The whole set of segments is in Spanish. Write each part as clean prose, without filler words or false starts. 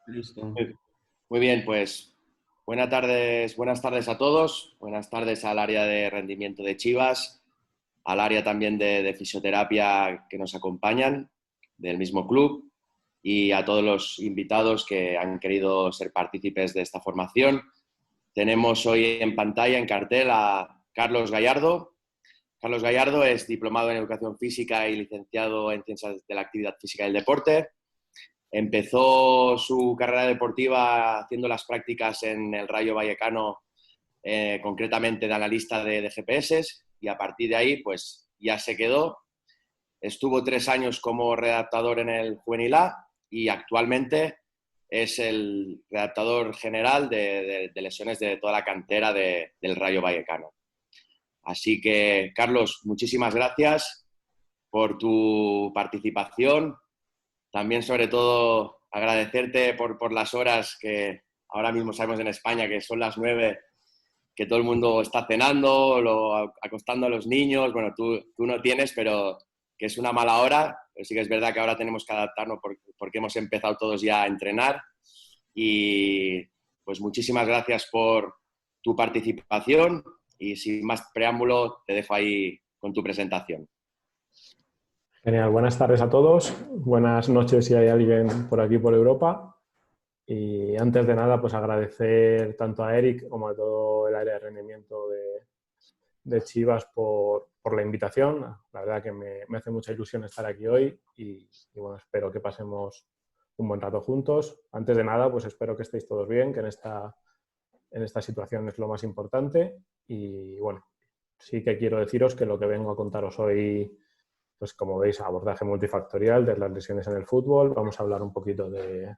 Listo. Muy bien, pues buenas tardes a todos, buenas tardes al área de rendimiento de Chivas, al área también de fisioterapia que nos acompañan del mismo club y a todos los invitados que han querido ser partícipes de esta formación. Tenemos hoy en pantalla, en cartel, a Carlos Gallardo. Carlos Gallardo es diplomado en Educación Física y licenciado en Ciencias de la Actividad Física y el Deporte. Empezó su carrera deportiva haciendo las prácticas en el Rayo Vallecano, concretamente de analista de GPS, y a partir de ahí pues ya se quedó. Estuvo 3 años como redactador en el Juvenil A y actualmente es el redactador general de lesiones de toda la cantera del Rayo Vallecano. Así que, Carlos, muchísimas gracias por tu participación. También, sobre todo, agradecerte por las horas que ahora mismo sabemos en España, que son las 9, que todo el mundo está cenando, acostando a los niños. Bueno, tú no tienes, pero que es una mala hora. Pero sí que es verdad que ahora tenemos que adaptarnos porque hemos empezado todos ya a entrenar. Y pues muchísimas gracias por tu participación y sin más preámbulo te dejo ahí con tu presentación. Genial, buenas tardes a todos, buenas noches si hay alguien por aquí por Europa. Y antes de nada, pues agradecer tanto a Eric como a todo el área de rendimiento de Chivas por la invitación. La verdad que me hace mucha ilusión estar aquí hoy y bueno, espero que pasemos un buen rato juntos. Antes de nada, pues espero que estéis todos bien, que en esta situación es lo más importante. Y bueno, sí que quiero deciros que lo que vengo a contaros hoy, pues como veis, abordaje multifactorial de las lesiones en el fútbol. Vamos a hablar un poquito de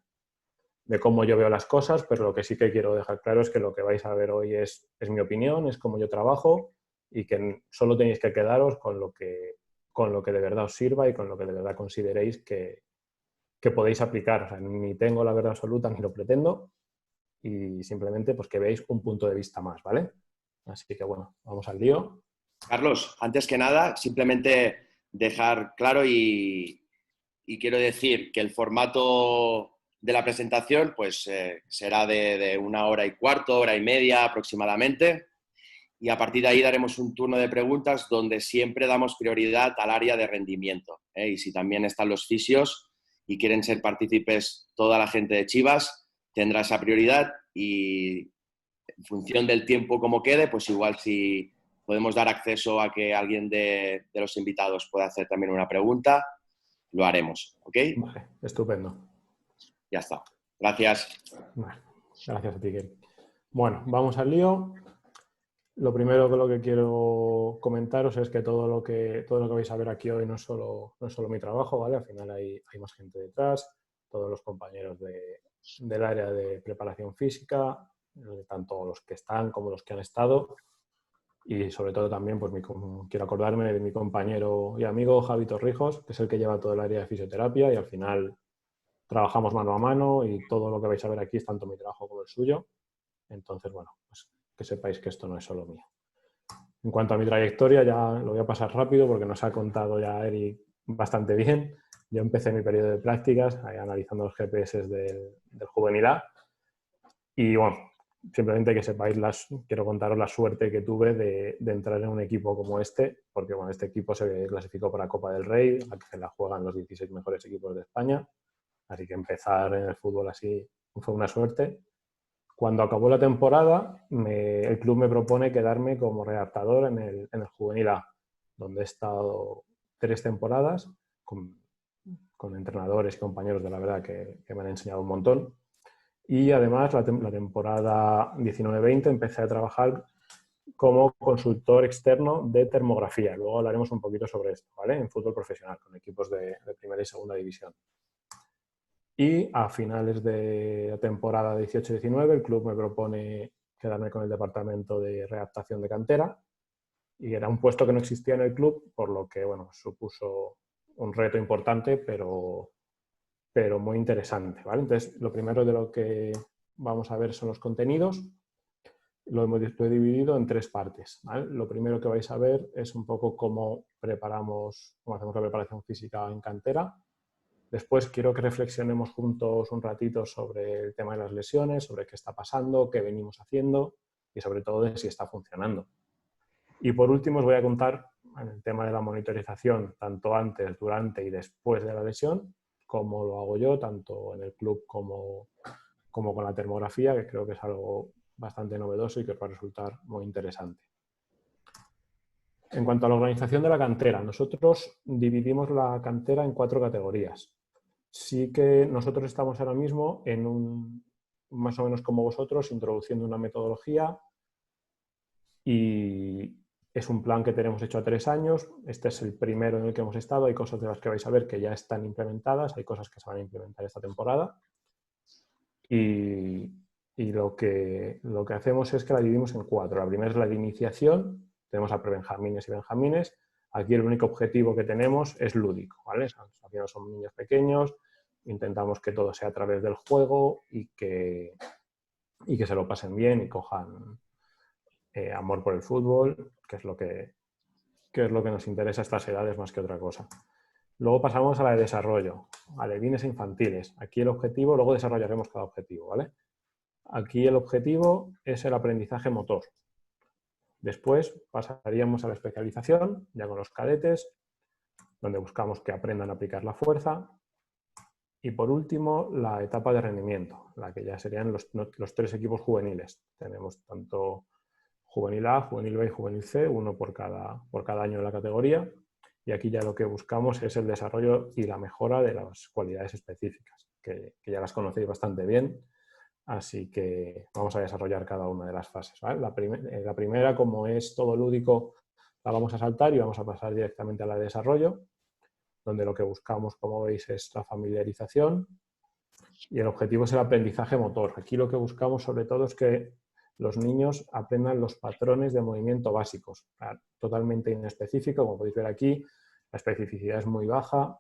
cómo yo veo las cosas, pero lo que sí que quiero dejar claro es que lo que vais a ver hoy es mi opinión, es cómo yo trabajo y que solo tenéis que quedaros con lo que de verdad os sirva y con lo que de verdad consideréis que podéis aplicar. O sea, ni tengo la verdad absoluta ni lo pretendo y simplemente pues que veáis un punto de vista más, ¿vale? Así que bueno, vamos al lío. Carlos, antes que nada, simplemente dejar claro y quiero decir que el formato de la presentación pues será de 1 hora y cuarto, hora y media aproximadamente, y a partir de ahí daremos un turno de preguntas donde siempre damos prioridad al área de rendimiento, ¿eh? Y si también están los fisios y quieren ser partícipes toda la gente de Chivas, tendrá esa prioridad y en función del tiempo como quede, pues igual si podemos dar acceso a que alguien de los invitados pueda hacer también una pregunta, lo haremos, ¿ok? Vale, estupendo. Ya está. Gracias. Vale, gracias a ti, Ken. Bueno, vamos al lío. Lo primero que lo que quiero comentaros es que todo lo que vais a ver aquí hoy no es solo mi trabajo, ¿vale? Al final hay más gente detrás, todos los compañeros del área de preparación física, tanto los que están como los que han estado, y sobre todo también pues quiero acordarme de mi compañero y amigo Javi Torrijos, que es el que lleva todo el área de fisioterapia y al final trabajamos mano a mano y todo lo que vais a ver aquí es tanto mi trabajo como el suyo. Entonces, bueno, pues que sepáis que esto no es solo mío. En cuanto a mi trayectoria, ya lo voy a pasar rápido porque nos ha contado ya Eric bastante bien. Yo empecé mi periodo de prácticas analizando los GPS del Juvenil A y bueno, simplemente que sepáis, quiero contaros la suerte que tuve de entrar en un equipo como este, porque bueno, este equipo se clasificó para Copa del Rey, a que se la juegan los 16 mejores equipos de España, así que empezar en el fútbol así fue una suerte. Cuando acabó la temporada, el club me propone quedarme como redactador en el Juvenil A, donde he estado 3 temporadas con entrenadores y compañeros de la verdad que me han enseñado un montón. Y además la temporada 19-20 empecé a trabajar como consultor externo de termografía. Luego hablaremos un poquito sobre esto, ¿vale? En fútbol profesional, con equipos de primera y segunda división. Y a finales de la temporada 18-19 el club me propone quedarme con el departamento de redactación de cantera y era un puesto que no existía en el club, por lo que bueno, supuso un reto importante, pero muy interesante, ¿vale? Entonces, lo primero de lo que vamos a ver son los contenidos. Lo he dividido en 3 partes, ¿vale? Lo primero que vais a ver es un poco cómo hacemos la preparación física en cantera. Después quiero que reflexionemos juntos un ratito sobre el tema de las lesiones, sobre qué está pasando, qué venimos haciendo y sobre todo de si está funcionando. Y por último os voy a contar en el tema de la monitorización, tanto antes, durante y después de la lesión, cómo lo hago yo, tanto en el club como con la termografía, que creo que es algo bastante novedoso y que os va a resultar muy interesante. En cuanto a la organización de la cantera, nosotros dividimos la cantera en 4 categorías. Sí que nosotros estamos ahora mismo en más o menos como vosotros, introduciendo una metodología y es un plan que tenemos hecho a 3 años. Este es el primero en el que hemos estado. Hay cosas de las que vais a ver que ya están implementadas, hay cosas que se van a implementar esta temporada. Y lo que hacemos es que la dividimos en 4. La primera es la de iniciación. Tenemos a prebenjamines y benjamines. Aquí el único objetivo que tenemos es lúdico, ¿vale? Al final son niños pequeños, intentamos que todo sea a través del juego y que se lo pasen bien y cojan amor por el fútbol, que es lo que nos interesa a estas edades más que otra cosa. Luego pasamos a la de desarrollo, alevines e infantiles. Aquí el objetivo, luego desarrollaremos cada objetivo, ¿vale? Aquí el objetivo es el aprendizaje motor. Después pasaríamos a la especialización, ya con los cadetes, donde buscamos que aprendan a aplicar la fuerza. Y por último, la etapa de rendimiento, la que ya serían los 3 equipos juveniles. Tenemos tanto juvenil A, juvenil B y juvenil C, uno por cada año de la categoría. Y aquí ya lo que buscamos es el desarrollo y la mejora de las cualidades específicas, que ya las conocéis bastante bien. Así que vamos a desarrollar cada una de las fases, ¿vale? La primera, como es todo lúdico, la vamos a saltar y vamos a pasar directamente a la de desarrollo, donde lo que buscamos, como veis, es la familiarización y el objetivo es el aprendizaje motor. Aquí lo que buscamos sobre todo es que los niños aprendan los patrones de movimiento básicos, totalmente inespecífico, como podéis ver aquí, la especificidad es muy baja,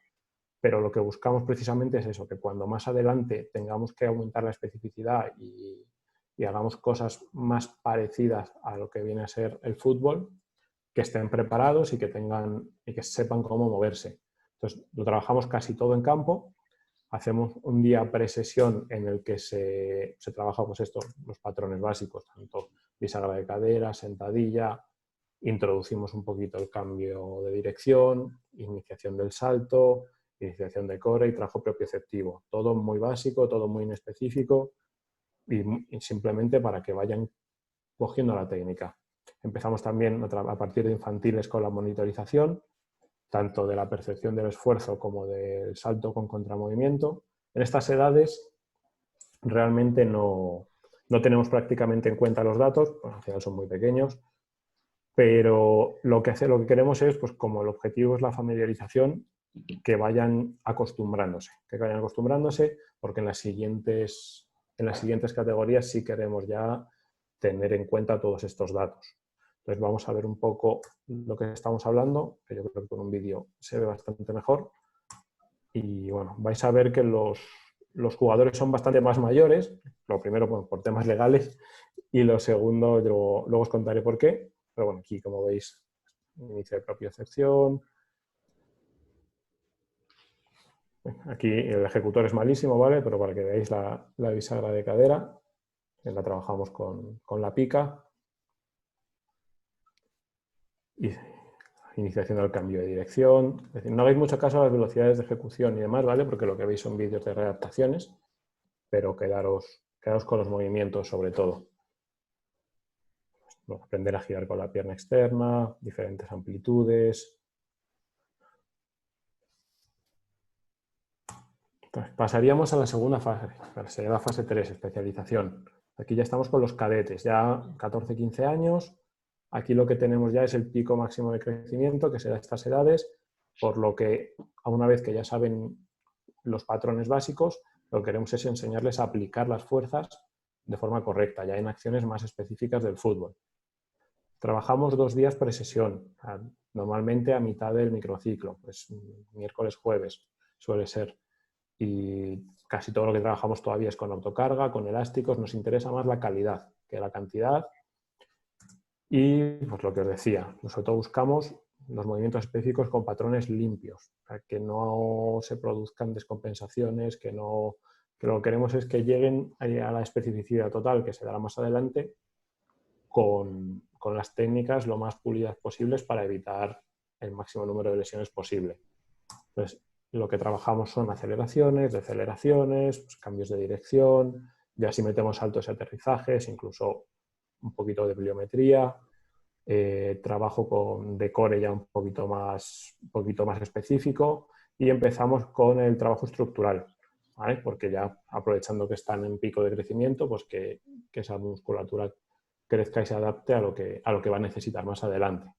pero lo que buscamos precisamente es eso, que cuando más adelante tengamos que aumentar la especificidad y hagamos cosas más parecidas a lo que viene a ser el fútbol, que estén preparados y que sepan cómo moverse. Entonces, lo trabajamos casi todo en campo. Hacemos un día pre-sesión en el que se trabaja pues los patrones básicos, tanto bisagra de cadera, sentadilla, introducimos un poquito el cambio de dirección, iniciación del salto, iniciación de core y trabajo propioceptivo. Todo muy básico, todo muy inespecífico y simplemente para que vayan cogiendo la técnica. Empezamos también a partir de infantiles con la monitorización, tanto de la percepción del esfuerzo como del salto con contramovimiento. En estas edades realmente no tenemos prácticamente en cuenta los datos, pues al final son muy pequeños, pero lo que queremos es, pues como el objetivo es la familiarización, que vayan acostumbrándose, porque en las siguientes categorías sí queremos ya tener en cuenta todos estos datos. Entonces vamos a ver un poco lo que estamos hablando, que yo creo que con un vídeo se ve bastante mejor. Y bueno, vais a ver que los jugadores son bastante más mayores, lo primero por temas legales y lo segundo luego os contaré por qué. Pero bueno, aquí como veis, inicio de propiocepción. Aquí el ejecutor es malísimo, ¿vale? Pero para que veáis la bisagra de cadera, que la trabajamos con la pica. Y iniciación del cambio de dirección. Es decir, no hagáis mucho caso a las velocidades de ejecución y demás, ¿vale? Porque lo que veis son vídeos de readaptaciones, pero quedaros con los movimientos sobre todo. Bueno, aprender a girar con la pierna externa, diferentes amplitudes. Entonces, pasaríamos a la segunda fase, sería la fase 3, especialización. Aquí ya estamos con los cadetes, ya 14-15 años. Aquí lo que tenemos ya es el pico máximo de crecimiento que se da a estas edades, por lo que a una vez que ya saben los patrones básicos, lo que queremos es enseñarles a aplicar las fuerzas de forma correcta, ya en acciones más específicas del fútbol. Trabajamos 2 días pre-sesión, normalmente a mitad del microciclo, pues miércoles, jueves suele ser. Y casi todo lo que trabajamos todavía es con autocarga, con elásticos, nos interesa más la calidad que la cantidad. Y pues lo que os decía, nosotros buscamos los movimientos específicos con patrones limpios, para que no se produzcan descompensaciones, que lo que queremos es que lleguen a la especificidad total que se dará más adelante con las técnicas lo más pulidas posibles para evitar el máximo número de lesiones posible. Entonces, lo que trabajamos son aceleraciones, deceleraciones, pues, cambios de dirección, ya si metemos saltos y aterrizajes, incluso un poquito de pliometría, trabajo de core ya un poquito más específico, y empezamos con el trabajo estructural, ¿vale? Porque ya aprovechando que están en pico de crecimiento, pues que esa musculatura crezca y se adapte a lo que va a necesitar más adelante.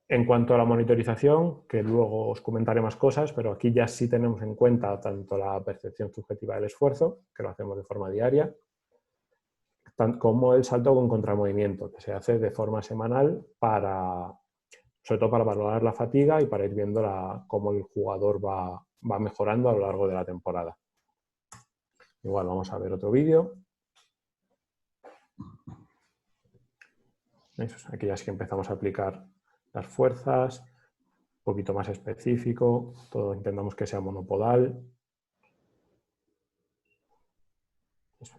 En cuanto a la monitorización, que luego os comentaré más cosas, pero aquí ya sí tenemos en cuenta tanto la percepción subjetiva del esfuerzo, que lo hacemos de forma diaria, como el salto con contramovimiento, que se hace de forma semanal sobre todo para valorar la fatiga y para ir viendo cómo el jugador va mejorando a lo largo de la temporada. Igual vamos a ver otro vídeo. Aquí ya sí que empezamos a aplicar las fuerzas, un poquito más específico, todo intentamos que sea monopodal.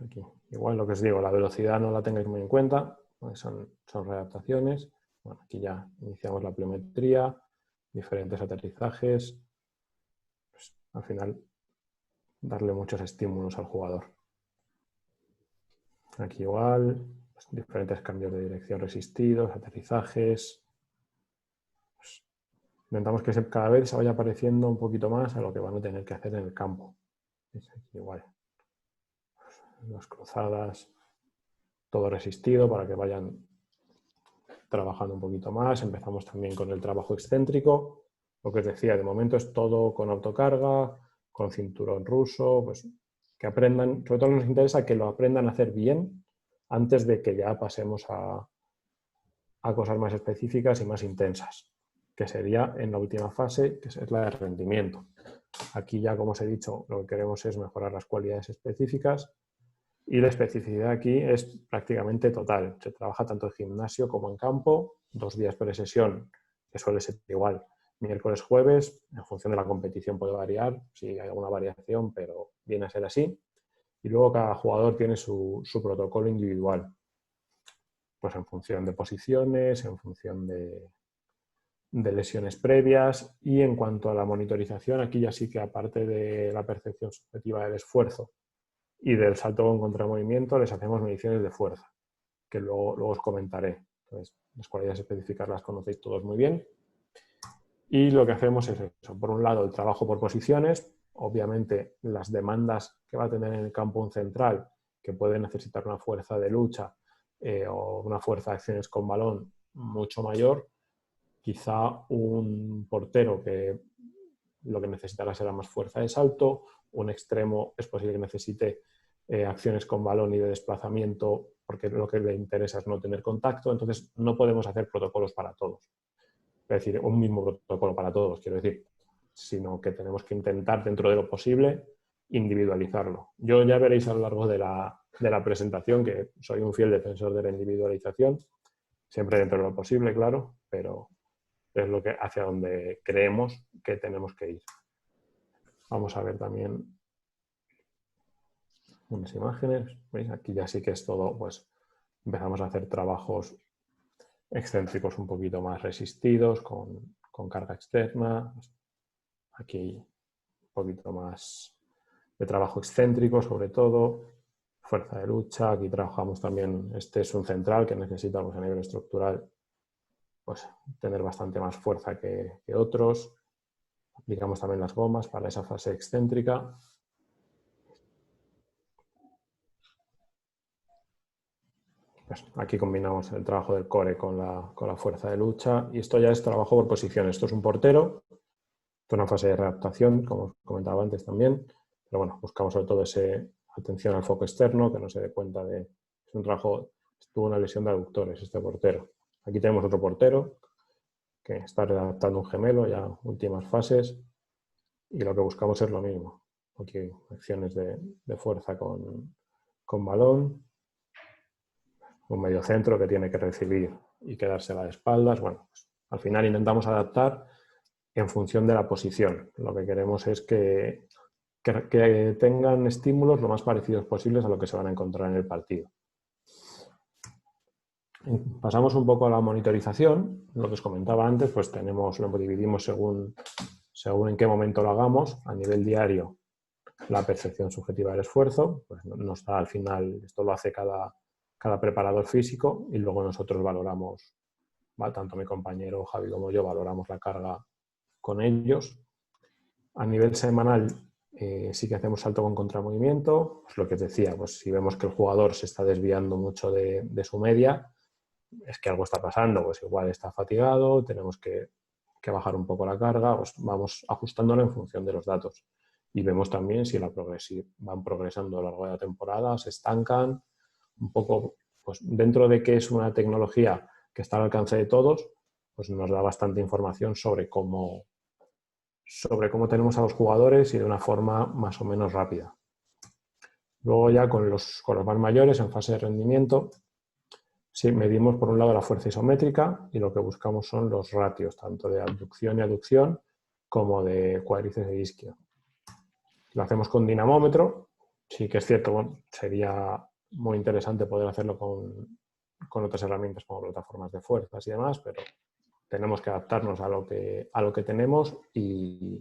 Aquí. Igual lo que os digo, la velocidad no la tengáis muy en cuenta, son readaptaciones. Bueno, aquí ya iniciamos la pliometría, diferentes aterrizajes. Pues, al final, darle muchos estímulos al jugador. Aquí igual, pues, diferentes cambios de dirección resistidos, aterrizajes. Pues, intentamos que cada vez se vaya pareciendo un poquito más a lo que van a tener que hacer en el campo. Aquí igual. Las cruzadas, todo resistido para que vayan trabajando un poquito más. Empezamos también con el trabajo excéntrico. Lo que os decía, de momento es todo con autocarga, con cinturón ruso, pues que aprendan, sobre todo nos interesa que lo aprendan a hacer bien antes de que ya pasemos a cosas más específicas y más intensas, que sería en la última fase, que es la de rendimiento. Aquí ya, como os he dicho, lo que queremos es mejorar las cualidades específicas. Y la especificidad aquí es prácticamente total. Se trabaja tanto en gimnasio como en campo, 2 días por sesión, que suele ser igual, miércoles, jueves, en función de la competición puede variar, si hay alguna variación, pero viene a ser así. Y luego cada jugador tiene su protocolo individual, pues en función de posiciones, en función de lesiones previas. Y en cuanto a la monitorización, aquí ya sí que aparte de la percepción subjetiva del esfuerzo y del salto con contramovimiento, les hacemos mediciones de fuerza, que luego os comentaré. Entonces, las cualidades específicas las conocéis todos muy bien. Y lo que hacemos es eso. Por un lado, el trabajo por posiciones. Obviamente, las demandas que va a tener en el campo un central, que puede necesitar una fuerza de lucha o una fuerza de acciones con balón mucho mayor. Quizá un portero que lo que necesitará será más fuerza de salto. Un extremo es posible que necesite acciones con balón y de desplazamiento, porque lo que le interesa es no tener contacto. Entonces, no podemos hacer protocolos para todos. Es decir, un mismo protocolo para todos, quiero decir, sino que tenemos que intentar, dentro de lo posible, individualizarlo. Yo ya veréis a lo largo de la presentación que soy un fiel defensor de la individualización, siempre dentro de lo posible, claro, pero es lo que hacia donde creemos que tenemos que ir. Vamos a ver también unas imágenes. ¿Veis? Aquí ya sí que es todo, pues empezamos a hacer trabajos excéntricos un poquito más resistidos, con carga externa. Aquí un poquito más de trabajo excéntrico, sobre todo, fuerza de lucha. Aquí trabajamos también, este es un central que necesitamos a nivel estructural, pues tener bastante más fuerza que otros. Aplicamos también las gomas para esa fase excéntrica. Pues aquí combinamos el trabajo del core con la fuerza de lucha, y esto ya es trabajo por posiciones. Esto es un portero, esto es una fase de readaptación, como os comentaba antes también, pero bueno, buscamos sobre todo atención al foco externo, que no se dé cuenta de... Es un trabajo, tuvo una lesión de aductores este portero. Aquí tenemos otro portero que está readaptando un gemelo, ya últimas fases, y lo que buscamos es lo mismo. Aquí acciones de fuerza con balón, un mediocentro que tiene que recibir y quedarse a las espaldas. Bueno, pues Al final intentamos adaptar en función de la posición. Lo que queremos es que tengan estímulos lo más parecidos posibles a lo que se van a encontrar en el partido. Pasamos un poco a la monitorización. Lo que os comentaba antes, pues lo dividimos según en qué momento lo hagamos. A nivel diario, la percepción subjetiva del esfuerzo, pues nos da al final, esto lo hace cada preparador físico y luego nosotros valoramos, tanto mi compañero Javi como yo valoramos la carga con ellos. A nivel semanal sí que hacemos salto con contramovimiento, pues lo que os decía, pues si vemos que el jugador se está desviando mucho de su media, es que algo está pasando, pues igual está fatigado, tenemos que bajar un poco la carga, pues vamos ajustándolo en función de los datos. Y vemos también si van progresando a lo largo de la temporada, se estancan, un poco, pues dentro de que es una tecnología que está al alcance de todos, pues nos da bastante información sobre cómo tenemos a los jugadores y de una forma más o menos rápida. Luego ya con los más mayores en fase de rendimiento, sí, medimos por un lado la fuerza isométrica y lo que buscamos son los ratios, tanto de abducción y aducción como de cuádriceps e isquio. Lo hacemos con dinamómetro, sí que es cierto, bueno, sería muy interesante poder hacerlo con otras herramientas como plataformas de fuerzas y demás, pero tenemos que adaptarnos a lo que tenemos y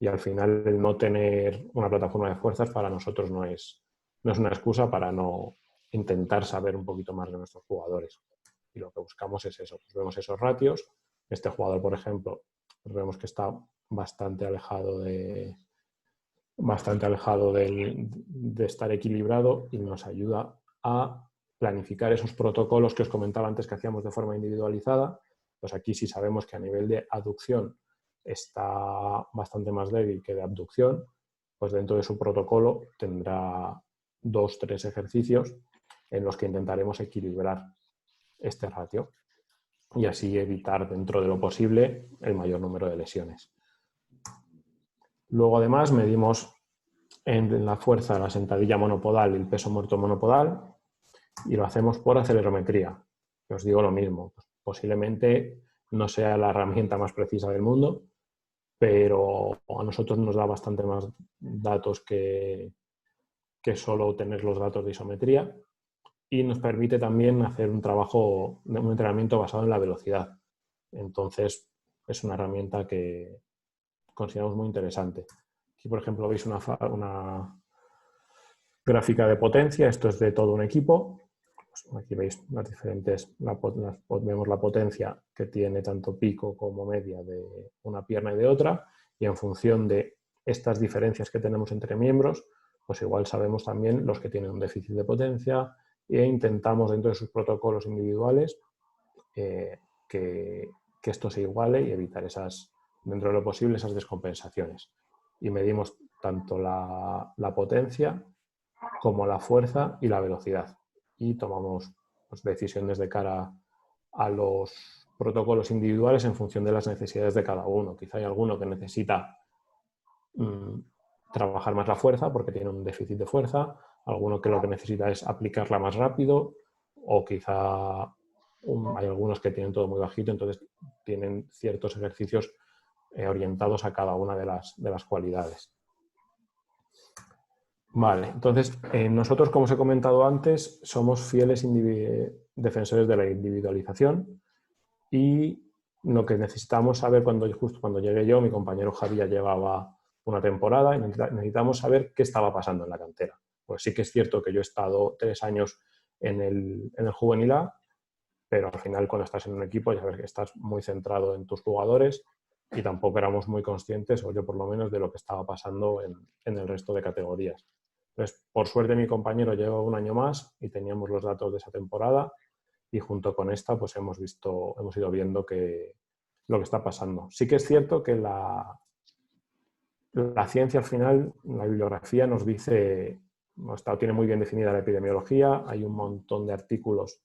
al final el no tener una plataforma de fuerzas para nosotros no es una excusa para no intentar saber un poquito más de nuestros jugadores. Y lo que buscamos es eso, pues vemos esos ratios. Este jugador, por ejemplo, pues vemos que está bastante alejado de estar equilibrado y nos ayuda a planificar esos protocolos que os comentaba antes que hacíamos de forma individualizada. Pues aquí sí sabemos que a nivel de aducción está bastante más débil que de abducción, pues dentro de su protocolo tendrá 2-3 ejercicios en los que intentaremos equilibrar este ratio y así evitar dentro de lo posible el mayor número de lesiones. Luego además medimos en la fuerza, la sentadilla monopodal y el peso muerto monopodal y lo hacemos por acelerometría. Os digo lo mismo, posiblemente no sea la herramienta más precisa del mundo, pero a nosotros nos da bastante más datos que solo tener los datos de isometría y nos permite también hacer un entrenamiento basado en la velocidad. Entonces, es una herramienta que consideramos muy interesante. Aquí, por ejemplo, veis una gráfica de potencia. Esto es de todo un equipo. Pues aquí veis las diferentes, vemos la potencia que tiene tanto pico como media de una pierna y de otra, y en función de estas diferencias que tenemos entre miembros, pues igual sabemos también los que tienen un déficit de potencia e intentamos dentro de sus protocolos individuales que esto se iguale y evitar dentro de lo posible esas descompensaciones. Y medimos tanto la potencia como la fuerza y la velocidad. Y tomamos pues, decisiones de cara a los protocolos individuales en función de las necesidades de cada uno. Quizá hay alguno que necesita trabajar más la fuerza porque tiene un déficit de fuerza, alguno que lo que necesita es aplicarla más rápido, o quizá hay algunos que tienen todo muy bajito, entonces tienen ciertos ejercicios orientados a cada una de las cualidades. Vale, entonces nosotros, como os he comentado antes, somos fieles defensores de la individualización y lo que necesitamos saber justo cuando llegué yo, mi compañero Javi ya llevaba una temporada y necesitamos saber qué estaba pasando en la cantera. Pues sí que es cierto que yo he estado 3 años en el Juvenil A, pero al final cuando estás en un equipo ya ves que estás muy centrado en tus jugadores y tampoco éramos muy conscientes, o yo por lo menos, de lo que estaba pasando en el resto de categorías. Entonces, por suerte mi compañero lleva un año más y teníamos los datos de esa temporada y junto con esta pues hemos ido viendo lo que está pasando. Sí que es cierto que la ciencia al final, la bibliografía nos dice, tiene muy bien definida la epidemiología, hay un montón de artículos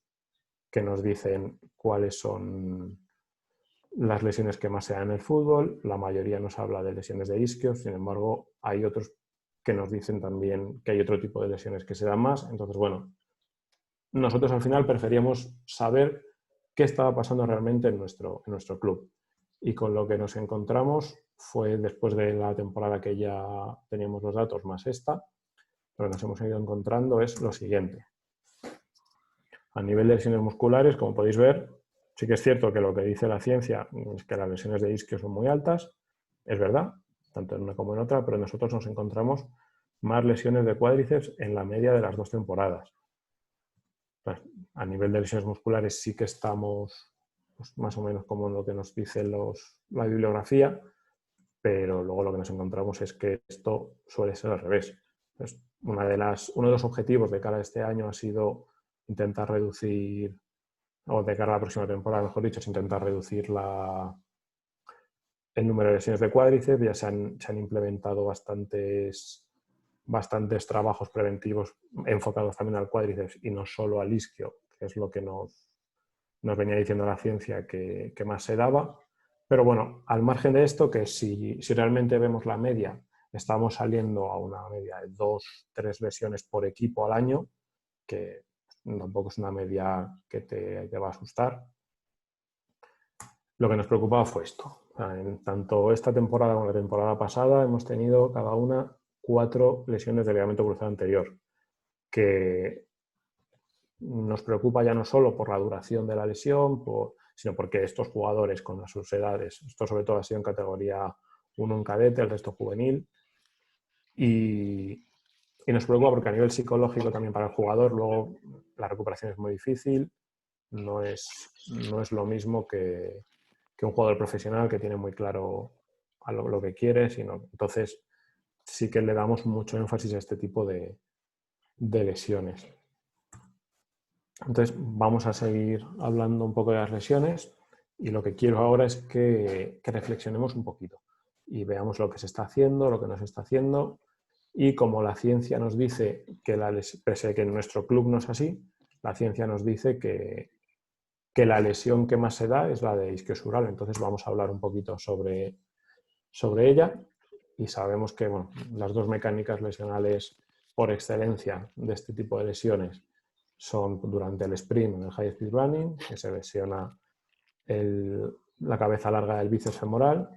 que nos dicen cuáles son las lesiones que más se dan en el fútbol, la mayoría nos habla de lesiones de isquios, sin embargo hay otros que nos dicen también que hay otro tipo de lesiones que se dan más. Entonces, bueno, nosotros al final preferíamos saber qué estaba pasando realmente en nuestro club. Y con lo que nos encontramos fue, después de la temporada que ya teníamos los datos más esta, lo que nos hemos ido encontrando es lo siguiente. A nivel de lesiones musculares, como podéis ver, sí que es cierto que lo que dice la ciencia es que las lesiones de isquio son muy altas, es verdad, tanto en una como en otra, pero nosotros nos encontramos más lesiones de cuádriceps en la media de las 2 temporadas. Pues, a nivel de lesiones musculares sí que estamos pues, más o menos como lo que nos dice la bibliografía, pero luego lo que nos encontramos es que esto suele ser al revés. Entonces, uno de los objetivos de cara a este año ha sido intentar reducir, o de cara a la próxima temporada, mejor dicho, es intentar reducir el número de lesiones de cuádriceps. Ya se han implementado bastantes trabajos preventivos enfocados también al cuádriceps y no solo al isquio, que es lo que nos venía diciendo la ciencia que más se daba. Pero bueno, al margen de esto, que si realmente vemos la media, estamos saliendo a una media de 2-3 lesiones por equipo al año, que tampoco es una media que te va a asustar. Lo que nos preocupaba fue esto. En tanto esta temporada como la temporada pasada hemos tenido cada una 4 lesiones de ligamento cruzado anterior, que nos preocupa ya no solo por la duración de la lesión, sino porque estos jugadores con sus edades, esto sobre todo ha sido en categoría 1 en cadete, el resto juvenil, y nos preocupa porque a nivel psicológico también para el jugador luego la recuperación es muy difícil, no es lo mismo que un jugador profesional que tiene muy claro a lo que quiere, entonces sí que le damos mucho énfasis a este tipo de lesiones. Entonces vamos a seguir hablando un poco de las lesiones y lo que quiero ahora es que reflexionemos un poquito y veamos lo que se está haciendo, lo que no se está haciendo, y como la ciencia nos dice pese a que en nuestro club no es así, la ciencia nos dice que la lesión que más se da es la de isquiosural. Entonces vamos a hablar un poquito sobre ella, y sabemos que bueno, las 2 mecánicas lesionales por excelencia de este tipo de lesiones son durante el sprint en el high speed running, que se lesiona la cabeza larga del bíceps femoral.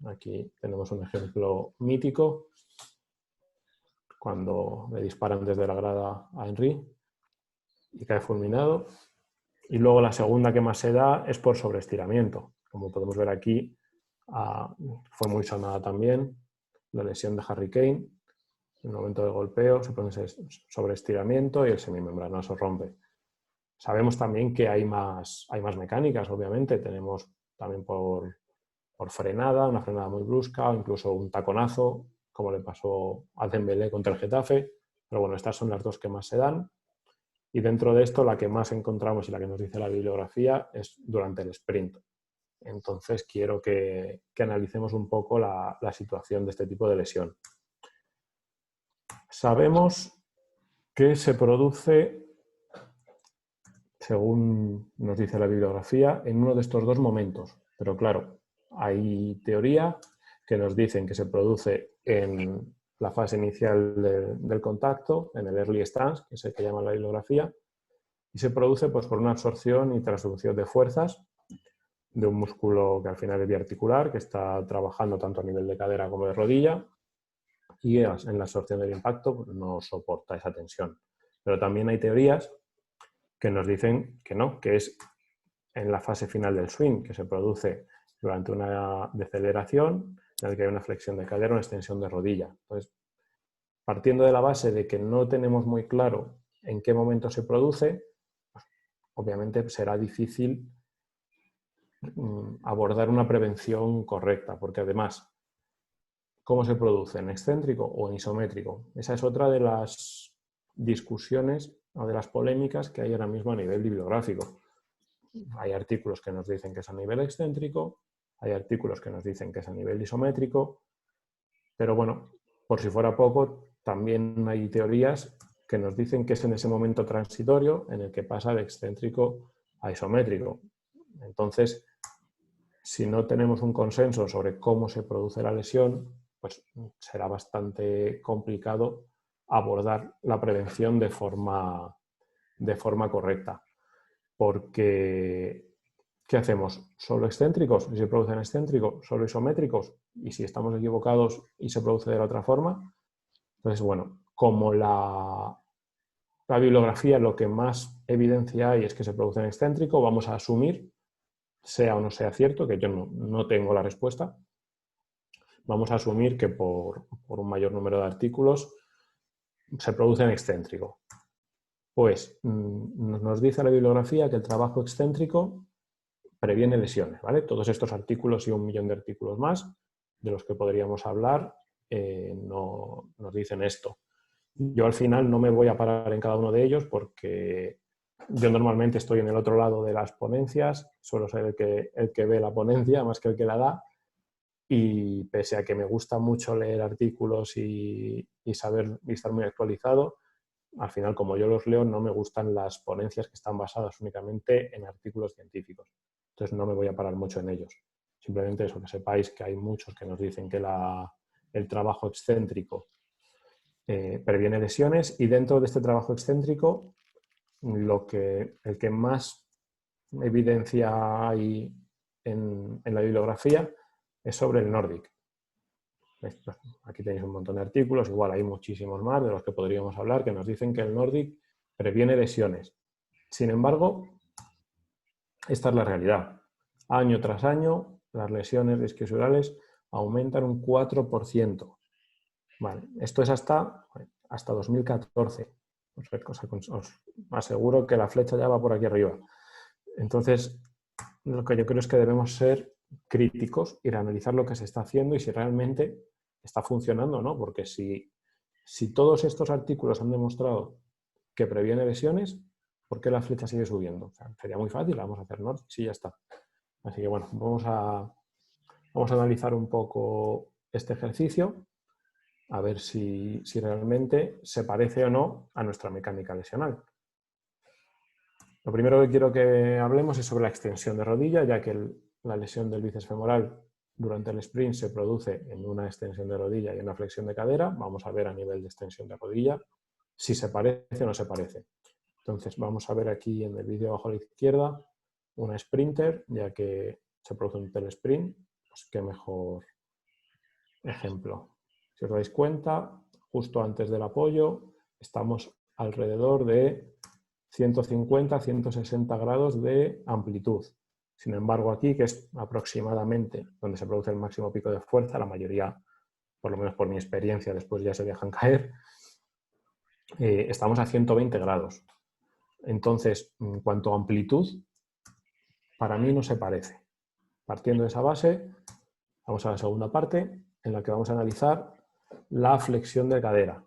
Aquí tenemos un ejemplo mítico, cuando le disparan desde la grada a Henry y cae fulminado. Y luego la segunda que más se da es por sobreestiramiento. Como podemos ver aquí, fue muy sonada también la lesión de Harry Kane. En el momento de golpeo se produce sobreestiramiento y el semimembranoso rompe. Sabemos también que hay más mecánicas, obviamente. Tenemos también por frenada, una frenada muy brusca, o incluso un taconazo, como le pasó a Dembélé contra el Getafe. Pero bueno, estas son las 2 que más se dan. Y dentro de esto, la que más encontramos y la que nos dice la bibliografía es durante el sprint. Entonces, quiero que analicemos un poco la situación de este tipo de lesión. Sabemos que se produce, según nos dice la bibliografía, en uno de estos 2 momentos. Pero claro, hay teoría que nos dicen que se produce en la fase inicial del contacto, en el early stance, que es el que llama la bibliografía, y se produce pues, por una absorción y transducción de fuerzas de un músculo que al final es biarticular, que está trabajando tanto a nivel de cadera como de rodilla, y en la absorción del impacto pues, no soporta esa tensión. Pero también hay teorías que nos dicen que no, que es en la fase final del swing, que se produce durante una deceleración, en la que hay una flexión de cadera, una extensión de rodilla. Entonces, partiendo de la base de que no tenemos muy claro en qué momento se produce, obviamente será difícil abordar una prevención correcta, porque además, ¿cómo se produce? ¿En excéntrico o en isométrico? Esa es otra de las discusiones o de las polémicas que hay ahora mismo a nivel bibliográfico. Hay artículos que nos dicen que es a nivel excéntrico, hay artículos que nos dicen que es a nivel isométrico, pero bueno, por si fuera poco, también hay teorías que nos dicen que es en ese momento transitorio en el que pasa de excéntrico a isométrico. Entonces, si no tenemos un consenso sobre cómo se produce la lesión, pues será bastante complicado abordar la prevención de forma correcta. Porque ¿Qué hacemos? ¿Solo excéntricos? ¿Y se producen excéntricos? ¿Solo isométricos? ¿Y si estamos equivocados y se produce de la otra forma? Entonces, bueno, como la bibliografía lo que más evidencia hay es que se produce en excéntrico, vamos a asumir, sea o no sea cierto, que yo no tengo la respuesta, vamos a asumir que por un mayor número de artículos se produce en excéntrico. Pues nos dice la bibliografía que el trabajo excéntrico previene lesiones, ¿vale? Todos estos artículos y 1 millón de artículos más de los que podríamos hablar no, nos dicen esto. Yo al final no me voy a parar en cada uno de ellos porque yo normalmente estoy en el otro lado de las ponencias, suelo ser el que ve la ponencia más que el que la da, y pese a que me gusta mucho leer artículos y saber y estar muy actualizado, al final, como yo los leo, no me gustan las ponencias que están basadas únicamente en artículos científicos. Entonces no me voy a parar mucho en ellos. Simplemente eso, que sepáis que hay muchos que nos dicen que el trabajo excéntrico previene lesiones, y dentro de este trabajo excéntrico el que más evidencia hay en la bibliografía es sobre el Nordic. Aquí tenéis un montón de artículos, igual hay muchísimos más de los que podríamos hablar, que nos dicen que el Nordic previene lesiones. Sin embargo, esta es la realidad. Año tras año, las lesiones isquiosurales aumentan un 4%. Vale, esto es hasta 2014. Os aseguro que la flecha ya va por aquí arriba. Entonces, lo que yo creo es que debemos ser críticos y analizar lo que se está haciendo y si realmente está funcionando o no, porque si todos estos artículos han demostrado que previene lesiones, ¿por qué la flecha sigue subiendo? O sea, sería muy fácil, vamos a hacer Nordic, sí, ya está. Así que bueno, vamos a analizar un poco este ejercicio, a ver si realmente se parece o no a nuestra mecánica lesional. Lo primero que quiero que hablemos es sobre la extensión de rodilla, ya que la lesión del bíceps femoral durante el sprint se produce en una extensión de rodilla y una flexión de cadera. Vamos a ver a nivel de extensión de rodilla si se parece o no se parece. Entonces vamos a ver aquí en el vídeo abajo a la izquierda una sprinter, ya que se produce un telesprint, pues qué mejor ejemplo. Si os dais cuenta, justo antes del apoyo estamos alrededor de 150-160 grados de amplitud. Sin embargo, aquí, que es aproximadamente donde se produce el máximo pico de fuerza, la mayoría, por lo menos por mi experiencia, después ya se dejan caer, estamos a 120 grados. Entonces, en cuanto a amplitud, para mí no se parece. Partiendo de esa base, vamos a la segunda parte, en la que vamos a analizar la flexión de cadera.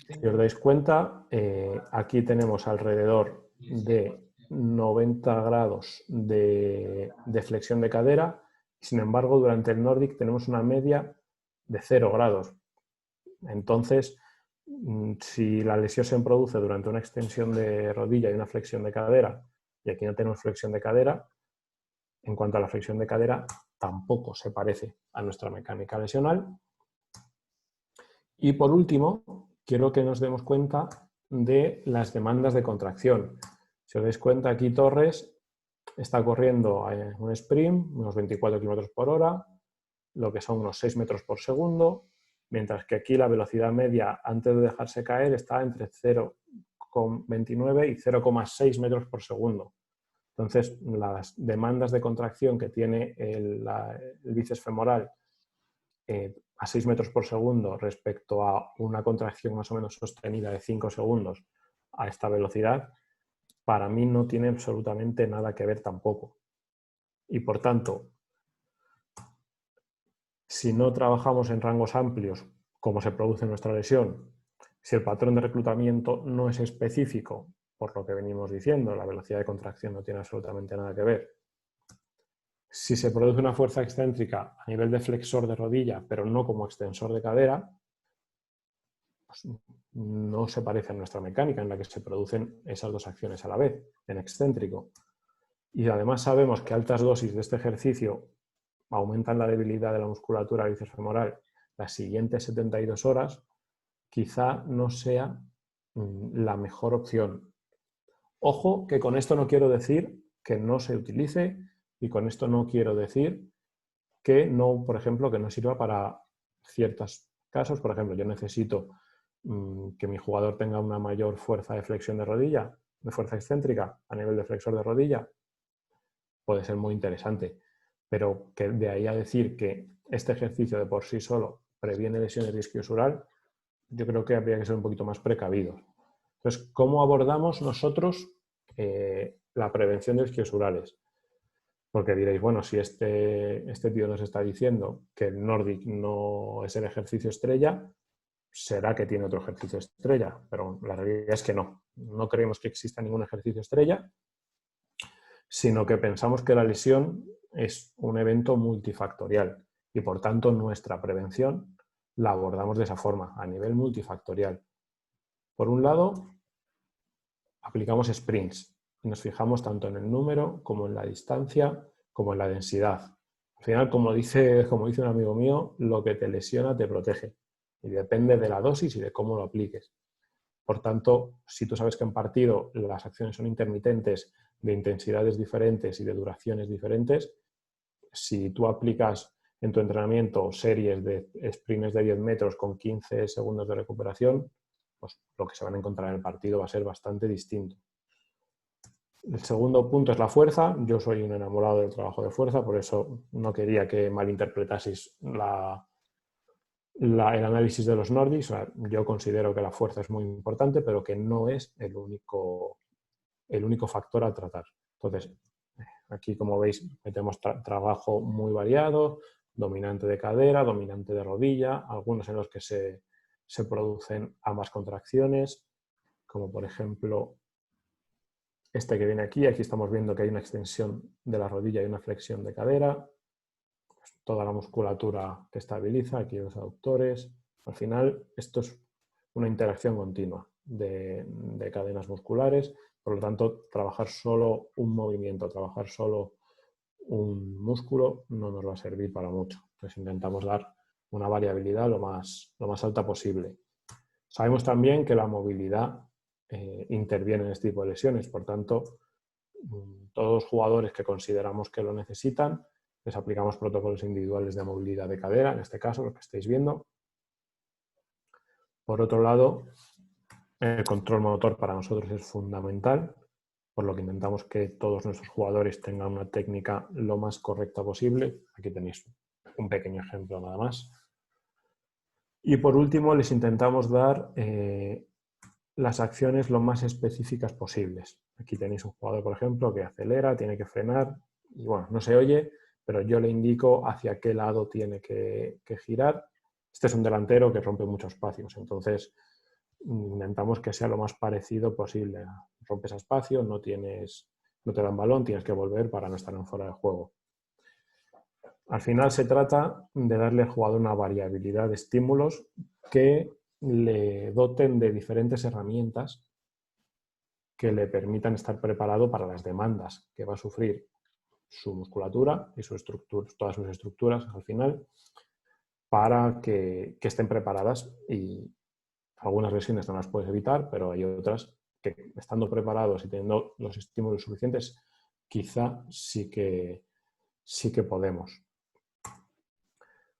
Si os dais cuenta, aquí tenemos alrededor de 90 grados de flexión de cadera. Sin embargo, durante el Nordic tenemos una media de 0 grados. Entonces, si la lesión se produce durante una extensión de rodilla y una flexión de cadera, y aquí no tenemos flexión de cadera, en cuanto a la flexión de cadera, tampoco se parece a nuestra mecánica lesional. Y por último, quiero que nos demos cuenta de las demandas de contracción. Si os dais cuenta, aquí Torres está corriendo en un sprint, unos 24 km por hora, lo que son unos 6 metros por segundo, mientras que aquí la velocidad media antes de dejarse caer está entre 0,29 y 0,6 metros por segundo. Entonces, las demandas de contracción que tiene el bíceps femoral a 6 metros por segundo respecto a una contracción más o menos sostenida de 5 segundos a esta velocidad, para mí no tiene absolutamente nada que ver tampoco. Y por tanto, si no trabajamos en rangos amplios, como se produce en nuestra lesión, si el patrón de reclutamiento no es específico, por lo que venimos diciendo, la velocidad de contracción no tiene absolutamente nada que ver. Si se produce una fuerza excéntrica a nivel de flexor de rodilla, pero no como extensor de cadera, pues no se parece a nuestra mecánica en la que se producen esas dos acciones a la vez, en excéntrico. Y además sabemos que altas dosis de este ejercicio aumentan la debilidad de la musculatura bíceps femoral las siguientes 72 horas, quizá no sea la mejor opción. Ojo, que con esto no quiero decir que no se utilice y con esto no quiero decir que no, por ejemplo, que no sirva para ciertos casos. Por ejemplo, yo necesito que mi jugador tenga una mayor fuerza de flexión de rodilla, de fuerza excéntrica a nivel de flexor de rodilla, puede ser muy interesante. Pero que de ahí a decir que este ejercicio de por sí solo previene lesiones de isquiosural, yo creo que habría que ser un poquito más precavidos. Entonces, ¿cómo abordamos nosotros la prevención de isquiosurales? Porque diréis, bueno, si este tío nos está diciendo que el Nordic no es el ejercicio estrella, será que tiene otro ejercicio estrella, pero la realidad es que no. No creemos que exista ningún ejercicio estrella, sino que pensamos que la lesión es un evento multifactorial y por tanto nuestra prevención la abordamos de esa forma, a nivel multifactorial. Por un lado, aplicamos sprints y nos fijamos tanto en el número como en la distancia como en la densidad. Al final, como dice un amigo mío, lo que te lesiona te protege y depende de la dosis y de cómo lo apliques. Por tanto, si tú sabes que en partido las acciones son intermitentes, de intensidades diferentes y de duraciones diferentes, si tú aplicas en tu entrenamiento series de sprints de 10 metros con 15 segundos de recuperación, pues lo que se van a encontrar en el partido va a ser bastante distinto. El segundo punto es la fuerza. Yo soy un enamorado del trabajo de fuerza, por eso no quería que malinterpretaseis el análisis de los Nordics. O sea, yo considero que la fuerza es muy importante, pero que no es el único factor a tratar. Entonces, aquí, como veis, metemos trabajo muy variado, dominante de cadera, dominante de rodilla, algunos en los que se producen ambas contracciones, como por ejemplo este que viene aquí. Aquí estamos viendo que hay una extensión de la rodilla y una flexión de cadera, toda la musculatura que estabiliza, aquí los aductores. Al final, esto es una interacción continua de cadenas musculares. Por lo tanto, trabajar solo un movimiento, trabajar solo un músculo no nos va a servir para mucho. Entonces intentamos dar una variabilidad lo más alta posible. Sabemos también que la movilidad interviene en este tipo de lesiones. Por tanto, todos los jugadores que consideramos que lo necesitan, les aplicamos protocolos individuales de movilidad de cadera, en este caso, lo que estáis viendo. Por otro lado, el control motor para nosotros es fundamental, por lo que intentamos que todos nuestros jugadores tengan una técnica lo más correcta posible. Aquí tenéis un pequeño ejemplo nada más. Y por último, les intentamos dar las acciones lo más específicas posibles. Aquí tenéis un jugador, por ejemplo, que acelera, tiene que frenar, y bueno, no se oye, pero yo le indico hacia qué lado tiene que girar. Este es un delantero que rompe muchos espacios, entonces intentamos que sea lo más parecido posible. Rompes espacio, no te dan balón, tienes que volver para no estar en fuera de juego. Al final se trata de darle al jugador una variabilidad de estímulos que le doten de diferentes herramientas que le permitan estar preparado para las demandas que va a sufrir su musculatura y todas sus estructuras al final, para que estén preparadas. Y algunas lesiones no las puedes evitar, pero hay otras que, estando preparados y teniendo los estímulos suficientes, quizá sí que podemos.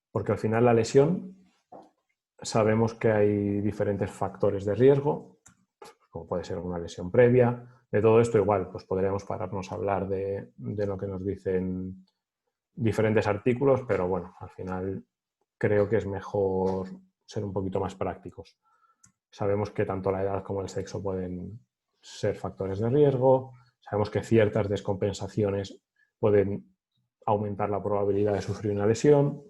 Porque al final la lesión, sabemos que hay diferentes factores de riesgo, como puede ser una lesión previa. De todo esto igual, pues podríamos pararnos a hablar de lo que nos dicen diferentes artículos, pero bueno, al final creo que es mejor ser un poquito más prácticos. Sabemos que tanto la edad como el sexo pueden ser factores de riesgo, sabemos que ciertas descompensaciones pueden aumentar la probabilidad de sufrir una lesión,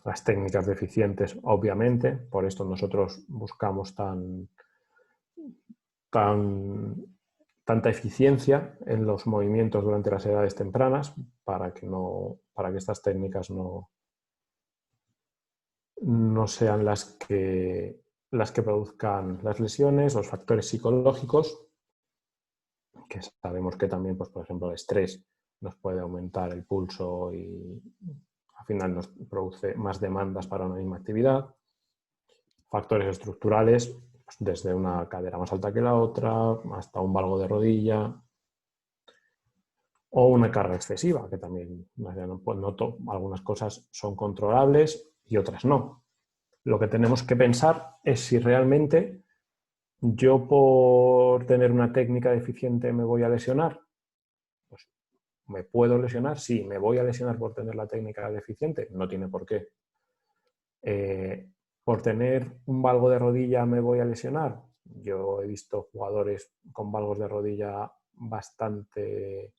las técnicas deficientes, obviamente, por esto nosotros buscamos tanta eficiencia en los movimientos durante las edades tempranas para que estas técnicas no sean las que produzcan las lesiones. Los factores psicológicos, que sabemos que también, pues, por ejemplo, el estrés nos puede aumentar el pulso y al final nos produce más demandas para una misma actividad. Factores estructurales, pues, desde una cadera más alta que la otra, hasta un valgo de rodilla, o una carga excesiva, que también algunas cosas son controlables y otras no. Lo que tenemos que pensar es si realmente yo por tener una técnica deficiente me voy a lesionar. Pues, ¿me puedo lesionar? Sí. ¿Me voy a lesionar por tener la técnica deficiente? No tiene por qué. ¿Por tener un valgo de rodilla me voy a lesionar? Yo he visto jugadores con valgos de rodilla bastante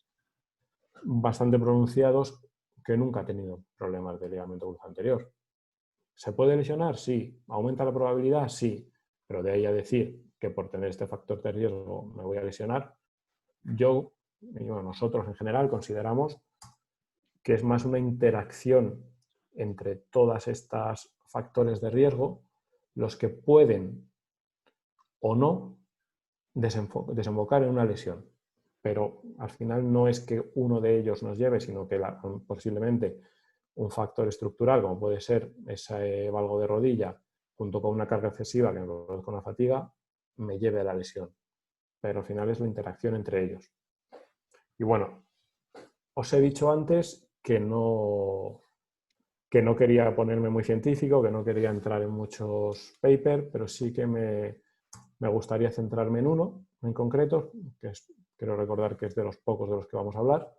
pronunciados que nunca han tenido problemas de ligamento cruzado anterior. ¿Se puede lesionar? Sí. ¿Aumenta la probabilidad? Sí. Pero de ahí a decir que por tener este factor de riesgo me voy a lesionar, nosotros en general consideramos que es más una interacción entre todas estas factores de riesgo los que pueden o no desembocar en una lesión. Pero al final no es que uno de ellos nos lleve, sino que posiblemente un factor estructural, como puede ser ese valgo de rodilla, junto con una carga excesiva que me produzca una fatiga, me lleve a la lesión. Pero al final es la interacción entre ellos. Y bueno, os he dicho antes que no quería ponerme muy científico, que no quería entrar en muchos papers, pero sí que me gustaría centrarme en uno en concreto, quiero recordar que es de los pocos de los que vamos a hablar,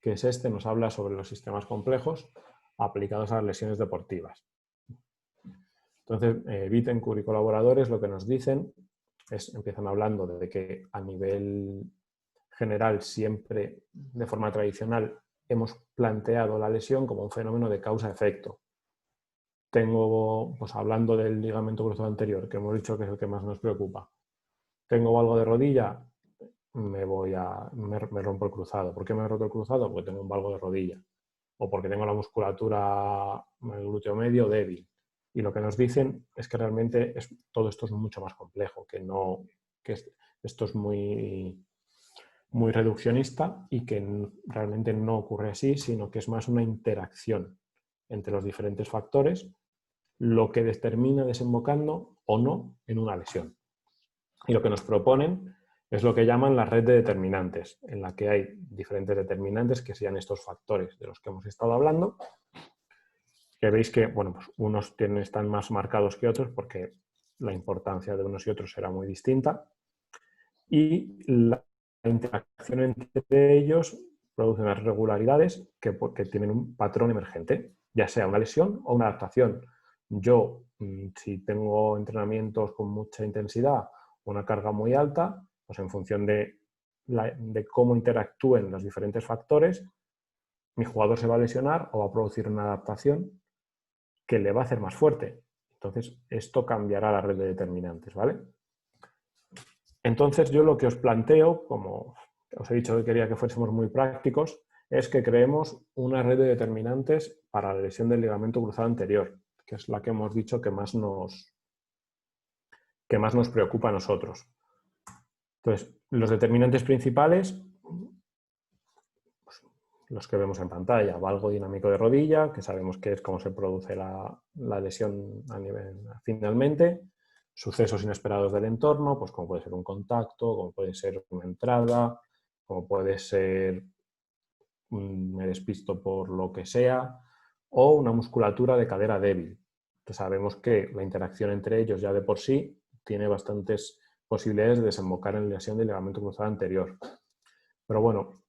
que es este, nos habla sobre los sistemas complejos aplicados a las lesiones deportivas. Entonces, Bittencourt y colaboradores lo que nos dicen empiezan hablando de que a nivel general siempre, de forma tradicional, hemos planteado la lesión como un fenómeno de causa-efecto. Pues hablando del ligamento cruzado anterior, que hemos dicho que es el que más nos preocupa. Tengo algo de rodilla, me rompo el cruzado. ¿Por qué me he roto el cruzado? Porque tengo un valgo de rodilla. O porque tengo la musculatura del glúteo medio débil. Y lo que nos dicen es que realmente todo esto es mucho más complejo, que esto es muy reduccionista y que realmente no ocurre así, sino que es más una interacción entre los diferentes factores lo que determina desembocando o no en una lesión. Y lo que nos proponen es lo que llaman la red de determinantes, en la que hay diferentes determinantes que sean estos factores de los que hemos estado hablando, que veis que pues unos están más marcados que otros porque la importancia de unos y otros será muy distinta, y la interacción entre ellos produce unas regularidades que tienen un patrón emergente, ya sea una lesión o una adaptación. Yo, si tengo entrenamientos con mucha intensidad, una carga muy alta, pues en función de cómo interactúen los diferentes factores, mi jugador se va a lesionar o va a producir una adaptación que le va a hacer más fuerte. Entonces, esto cambiará la red de determinantes, ¿vale? Entonces, yo lo que os planteo, como os he dicho que quería que fuésemos muy prácticos, es que creemos una red de determinantes para la lesión del ligamento cruzado anterior, que es la que hemos dicho que más nos preocupa a nosotros. Entonces, los determinantes principales, pues, los que vemos en pantalla, valgo dinámico de rodilla, que sabemos que es cómo se produce la lesión finalmente, sucesos inesperados del entorno, pues como puede ser un contacto, como puede ser una entrada, como puede ser me despisto por lo que sea, o una musculatura de cadera débil, que sabemos que la interacción entre ellos ya de por sí tiene bastantes posibilidades de desembocar en lesión del ligamento cruzado anterior. Pero bueno,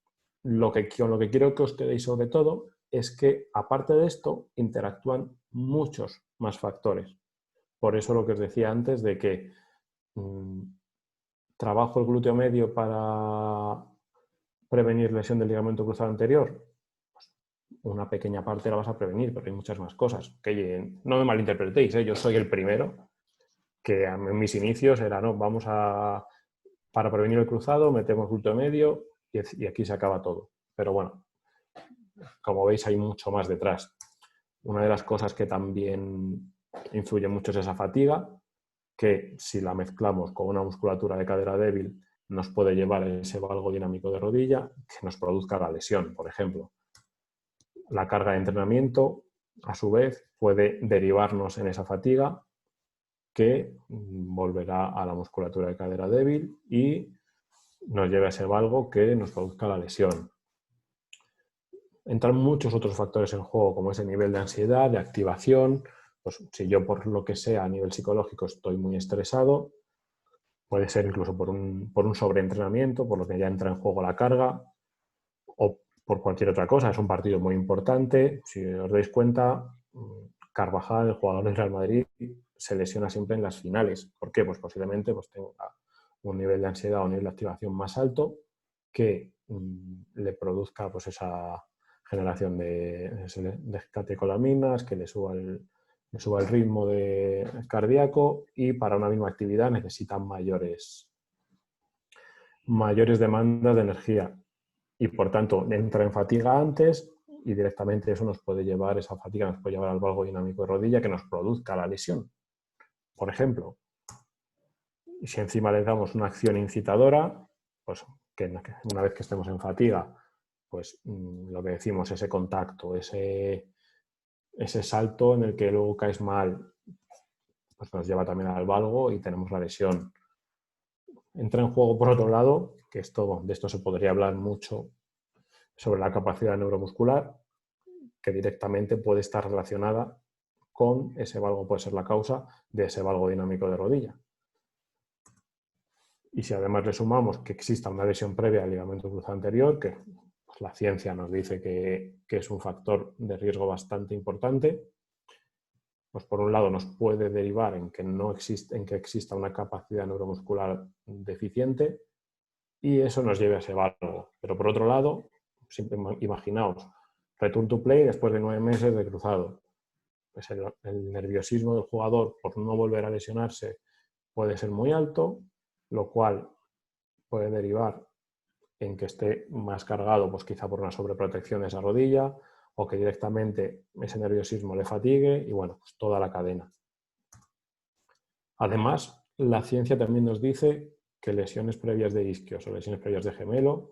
con lo que quiero que os quedéis sobre todo es que, aparte de esto, interactúan muchos más factores. Por eso lo que os decía antes de que trabajo el glúteo medio para prevenir lesión del ligamento cruzado anterior. Pues una pequeña parte la vas a prevenir, pero hay muchas más cosas. Que no me malinterpretéis, yo soy el primero que en mis inicios era, no, para prevenir el cruzado metemos glúteo medio y aquí se acaba todo. Pero bueno, como veis hay mucho más detrás. Una de las cosas que también influye mucho es esa fatiga, que si la mezclamos con una musculatura de cadera débil nos puede llevar a ese valgo dinámico de rodilla que nos produzca la lesión, por ejemplo. La carga de entrenamiento, a su vez, puede derivarnos en esa fatiga que volverá a la musculatura de cadera débil y nos lleve a ese valgo que nos produzca la lesión. Entran muchos otros factores en juego, como ese nivel de ansiedad, de activación. Pues si yo por lo que sea a nivel psicológico estoy muy estresado, puede ser incluso por un sobreentrenamiento, por lo que ya entra en juego la carga, o por cualquier otra cosa. Es un partido muy importante. Si os dais cuenta, Carvajal, el jugador del Real Madrid, se lesiona siempre en las finales. ¿Por qué? Pues posiblemente tenga un nivel de ansiedad o un nivel de activación más alto que le produzca pues esa generación de catecolaminas, que le suba el ritmo cardíaco, y para una misma actividad necesitan mayores demandas de energía y por tanto entra en fatiga antes y directamente esa fatiga nos puede llevar al valgo dinámico de rodilla que nos produzca la lesión. Por ejemplo, si encima le damos una acción incitadora, pues que una vez que estemos en fatiga, pues lo que decimos, ese contacto, ese salto en el que luego caes mal, pues nos lleva también al valgo y tenemos la lesión. Entra en juego, por otro lado, que de esto se podría hablar mucho, sobre la capacidad neuromuscular, que directamente puede estar relacionada con ese valgo, puede ser la causa de ese valgo dinámico de rodilla. Y si además le sumamos que exista una lesión previa al ligamento cruzado anterior, que pues, la ciencia nos dice que es un factor de riesgo bastante importante, pues por un lado nos puede derivar en que exista una capacidad neuromuscular deficiente y eso nos lleve a ese valgo. Pero por otro lado, siempre imaginaos, return to play después de 9 meses de cruzado. Pues el nerviosismo del jugador por no volver a lesionarse puede ser muy alto, lo cual puede derivar en que esté más cargado, pues quizá por una sobreprotección de esa rodilla, o que directamente ese nerviosismo le fatigue, y bueno, pues toda la cadena. Además, la ciencia también nos dice que lesiones previas de isquios o lesiones previas de gemelo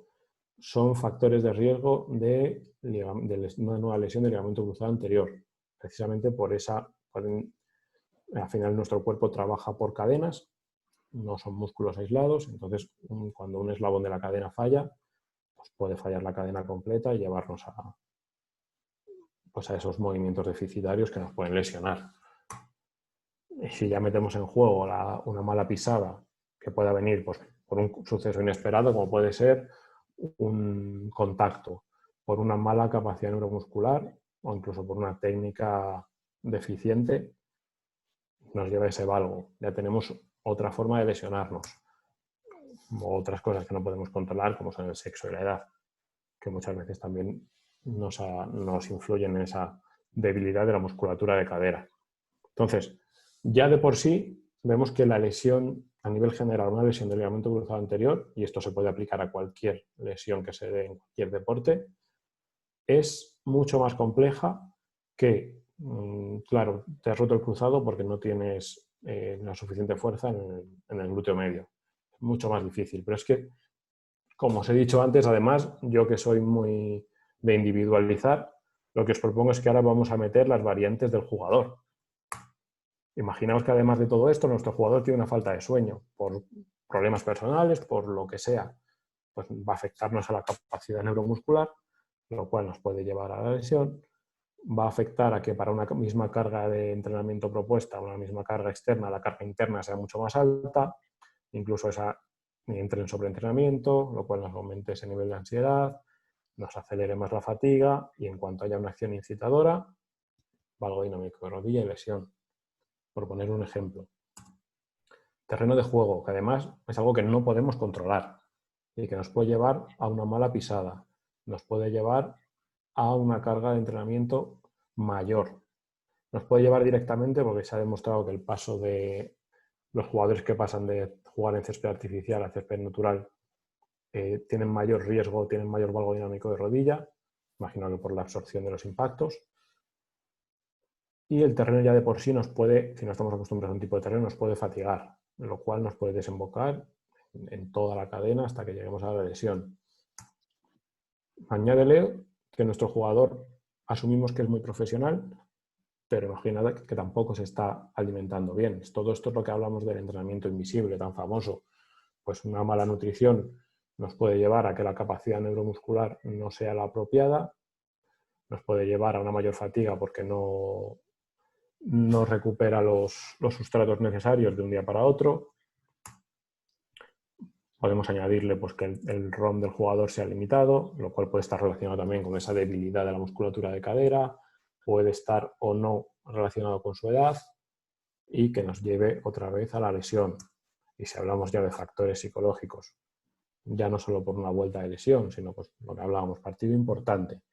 son factores de riesgo de una nueva lesión del ligamento cruzado anterior, precisamente al final nuestro cuerpo trabaja por cadenas, no son músculos aislados, entonces cuando un eslabón de la cadena falla, pues puede fallar la cadena completa y llevarnos a esos movimientos deficitarios que nos pueden lesionar. Y si ya metemos en juego una mala pisada que pueda venir pues, por un suceso inesperado, como puede ser un contacto, por una mala capacidad neuromuscular o incluso por una técnica deficiente, nos lleva a ese valgo. Ya tenemos otra forma de lesionarnos. O otras cosas que no podemos controlar, como son el sexo y la edad, que muchas veces también nos influyen en esa debilidad de la musculatura de cadera. Entonces, ya de por sí vemos que la lesión a nivel general, una lesión del ligamento cruzado anterior, y esto se puede aplicar a cualquier lesión que se dé en cualquier deporte, es mucho más compleja que, claro, te has roto el cruzado porque no tienes la suficiente fuerza en el glúteo medio. Es mucho más difícil, pero es que, como os he dicho antes, además, yo que soy muy de individualizar, lo que os propongo es que ahora vamos a meter las variantes del jugador. Imaginaos que además de todo esto, nuestro jugador tiene una falta de sueño por problemas personales, por lo que sea, pues va a afectarnos a la capacidad neuromuscular, lo cual nos puede llevar a la lesión. Va a afectar a que para una misma carga de entrenamiento propuesta, una misma carga externa, la carga interna sea mucho más alta, incluso entre en sobreentrenamiento, lo cual nos aumente ese nivel de ansiedad, nos acelere más la fatiga y en cuanto haya una acción incitadora, valgo dinámico de rodilla y lesión. Por poner un ejemplo. Terreno de juego, que además es algo que no podemos controlar y que nos puede llevar a una mala pisada, nos puede llevar a una carga de entrenamiento mayor, nos puede llevar directamente, porque se ha demostrado que el paso de los jugadores que pasan de jugar en césped artificial a césped natural tienen mayor riesgo, tienen mayor valgo dinámico de rodilla, imagino que por la absorción de los impactos. Y el terreno ya de por sí nos puede, si no estamos acostumbrados a un tipo de terreno, nos puede fatigar, lo cual nos puede desembocar en toda la cadena hasta que lleguemos a la lesión. Añádele que nuestro jugador asumimos que es muy profesional, pero imagina que tampoco se está alimentando bien. Todo esto es lo que hablamos del entrenamiento invisible tan famoso. Pues una mala nutrición nos puede llevar a que la capacidad neuromuscular no sea la apropiada, nos puede llevar a una mayor fatiga porque no recupera los sustratos necesarios de un día para otro. Podemos añadirle pues, que el ROM del jugador sea limitado, lo cual puede estar relacionado también con esa debilidad de la musculatura de cadera, puede estar o no relacionado con su edad y que nos lleve otra vez a la lesión. Y si hablamos ya de factores psicológicos, ya no solo por una vuelta de lesión, sino pues lo que hablábamos, partido importante.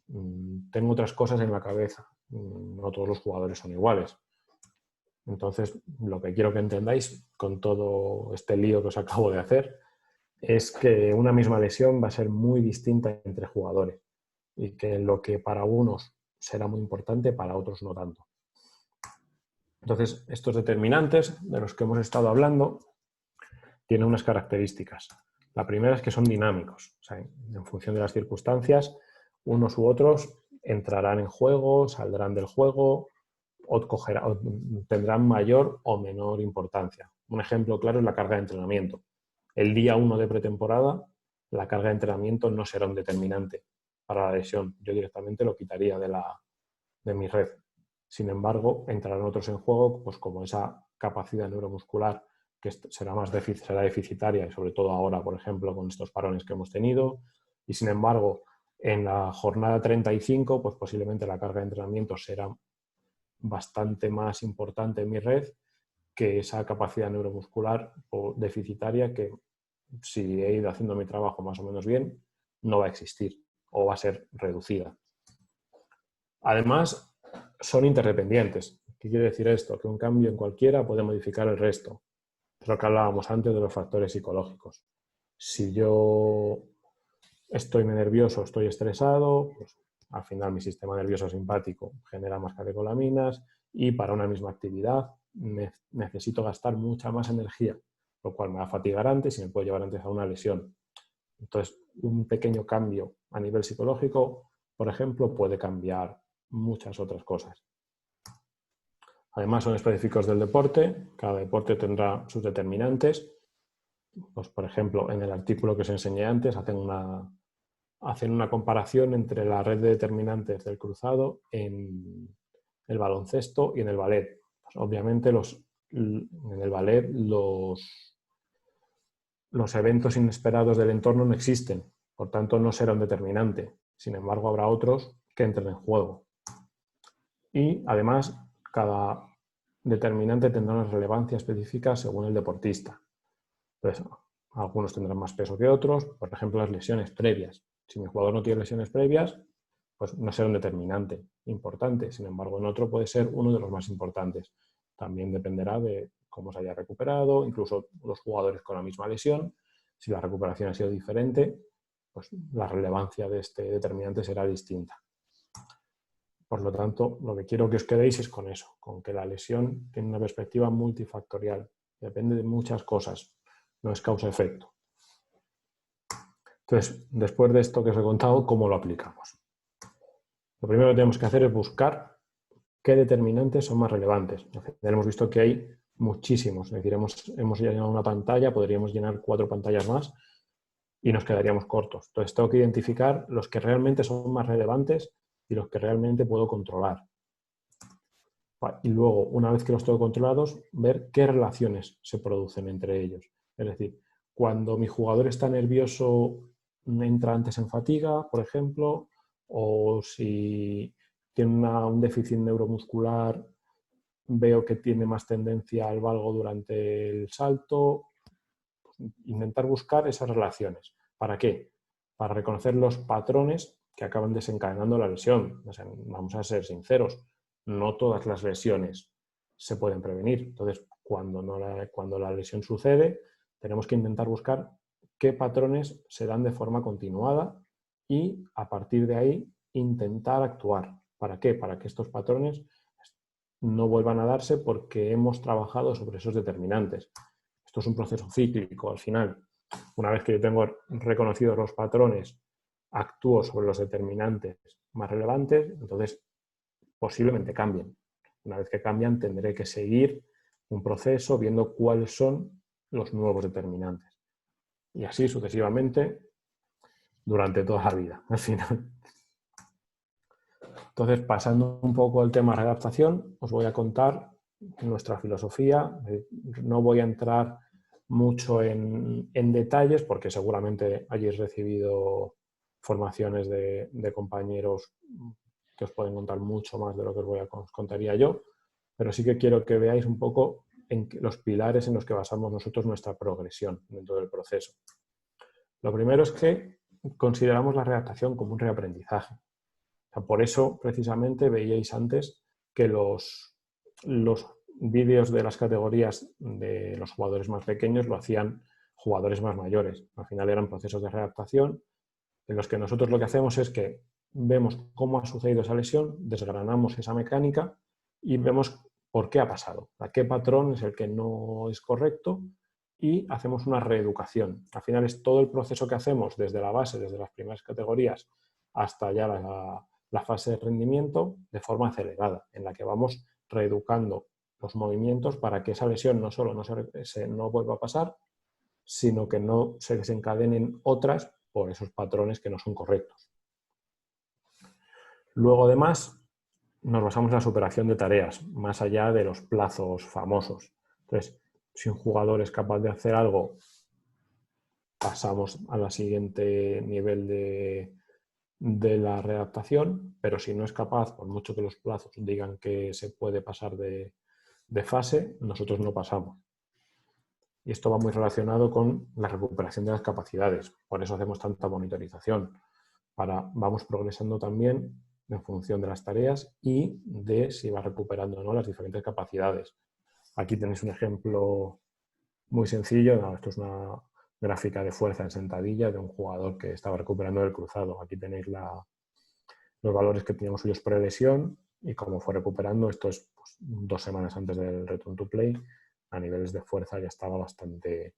Tengo otras cosas en la cabeza, no todos los jugadores son iguales. Entonces, lo que quiero que entendáis con todo este lío que os acabo de hacer es que una misma lesión va a ser muy distinta entre jugadores y que lo que para unos será muy importante, para otros no tanto. Entonces, estos determinantes de los que hemos estado hablando tienen unas características. La primera es que son dinámicos. O sea, en función de las circunstancias, unos u otros entrarán en juego, saldrán del juego o tendrán mayor o menor importancia. Un ejemplo claro es la carga de entrenamiento. El día 1 de pretemporada, la carga de entrenamiento no será un determinante para la lesión. Yo directamente lo quitaría de mi red. Sin embargo, entrarán otros en juego, pues como esa capacidad neuromuscular que será deficitaria, y sobre todo ahora, por ejemplo, con estos parones que hemos tenido. Y sin embargo, en la jornada 35, pues posiblemente la carga de entrenamiento será bastante más importante en mi red que esa capacidad neuromuscular o deficitaria que, si he ido haciendo mi trabajo más o menos bien, no va a existir o va a ser reducida. Además, son interdependientes. ¿Qué quiere decir esto? Que un cambio en cualquiera puede modificar el resto. Es lo que hablábamos antes de los factores psicológicos. Si yo estoy nervioso, estoy estresado, pues al final mi sistema nervioso simpático genera más catecolaminas y para una misma actividad necesito gastar mucha más energía, lo cual me va a fatigar antes y me puede llevar antes a una lesión. Entonces, un pequeño cambio a nivel psicológico, por ejemplo, puede cambiar muchas otras cosas. Además, son específicos del deporte. Cada deporte tendrá sus determinantes. Pues, por ejemplo, en el artículo que os enseñé antes, hacen una comparación entre la red de determinantes del cruzado en el baloncesto y en el ballet. Pues, obviamente, en el ballet los eventos inesperados del entorno no existen, por tanto no será un determinante. Sin embargo, habrá otros que entren en juego. Y además, cada determinante tendrá una relevancia específica según el deportista. Entonces, algunos tendrán más peso que otros, por ejemplo, las lesiones previas. Si mi jugador no tiene lesiones previas, pues no será un determinante importante. Sin embargo, en otro puede ser uno de los más importantes. También dependerá de cómo se haya recuperado, incluso los jugadores con la misma lesión. Si la recuperación ha sido diferente, pues la relevancia de este determinante será distinta. Por lo tanto, lo que quiero que os quedéis es con eso, con que la lesión tiene una perspectiva multifactorial. Depende de muchas cosas, no es causa-efecto. Entonces, después de esto que os he contado, ¿cómo lo aplicamos? Lo primero que tenemos que hacer es buscar qué determinantes son más relevantes. Hemos visto que hay muchísimos, es decir, hemos llenado una pantalla, podríamos llenar 4 pantallas más y nos quedaríamos cortos. Entonces, tengo que identificar los que realmente son más relevantes y los que realmente puedo controlar. Y luego, una vez que los tengo controlados, ver qué relaciones se producen entre ellos. Es decir, cuando mi jugador está nervioso, entra antes en fatiga, por ejemplo, o si tiene un déficit neuromuscular, veo que tiene más tendencia al valgo durante el salto. Intentar buscar esas relaciones. ¿Para qué? Para reconocer los patrones que acaban desencadenando la lesión. O sea, vamos a ser sinceros, no todas las lesiones se pueden prevenir. Entonces, cuando la lesión sucede, tenemos que intentar buscar qué patrones se dan de forma continuada y a partir de ahí intentar actuar. ¿Para qué? Para que estos patrones no vuelvan a darse porque hemos trabajado sobre esos determinantes. Esto es un proceso cíclico al final. Una vez que yo tengo reconocidos los patrones, actúo sobre los determinantes más relevantes, entonces posiblemente cambien. Una vez que cambian, tendré que seguir un proceso viendo cuáles son los nuevos determinantes. Y así sucesivamente durante toda la vida, al final. Entonces, pasando un poco al tema de readaptación, os voy a contar nuestra filosofía. No voy a entrar mucho en detalles porque seguramente hayáis recibido formaciones de compañeros que os pueden contar mucho más de lo que os contaría yo, pero sí que quiero que veáis un poco en los pilares en los que basamos nosotros nuestra progresión dentro del proceso. Lo primero es que consideramos la readaptación como un reaprendizaje. O sea, por eso, precisamente, veíais antes que los vídeos de las categorías de los jugadores más pequeños lo hacían jugadores más mayores. Al final eran procesos de readaptación en los que nosotros lo que hacemos es que vemos cómo ha sucedido esa lesión, desgranamos esa mecánica y vemos por qué ha pasado, a qué patrón es el que no es correcto y hacemos una reeducación. Al final es todo el proceso que hacemos desde la base, desde las primeras categorías hasta ya la fase de rendimiento de forma acelerada, en la que vamos reeducando los movimientos para que esa lesión no solo no vuelva a pasar, sino que no se desencadenen otras por esos patrones que no son correctos. Luego, además, nos basamos en la superación de tareas, más allá de los plazos famosos. Entonces, si un jugador es capaz de hacer algo, pasamos al siguiente nivel de la readaptación, pero si no es capaz, por mucho que los plazos digan que se puede pasar de fase, nosotros no pasamos. Y esto va muy relacionado con la recuperación de las capacidades. Por eso hacemos tanta monitorización. Vamos progresando también en función de las tareas y de si va recuperando o no las diferentes capacidades. Aquí tenéis un ejemplo muy sencillo. Esto es una gráfica de fuerza en sentadilla de un jugador que estaba recuperando del cruzado. Aquí tenéis los valores que teníamos suyos pre-lesión y cómo fue recuperando. Esto es 2 semanas antes del return to play. A niveles de fuerza ya estaba bastante...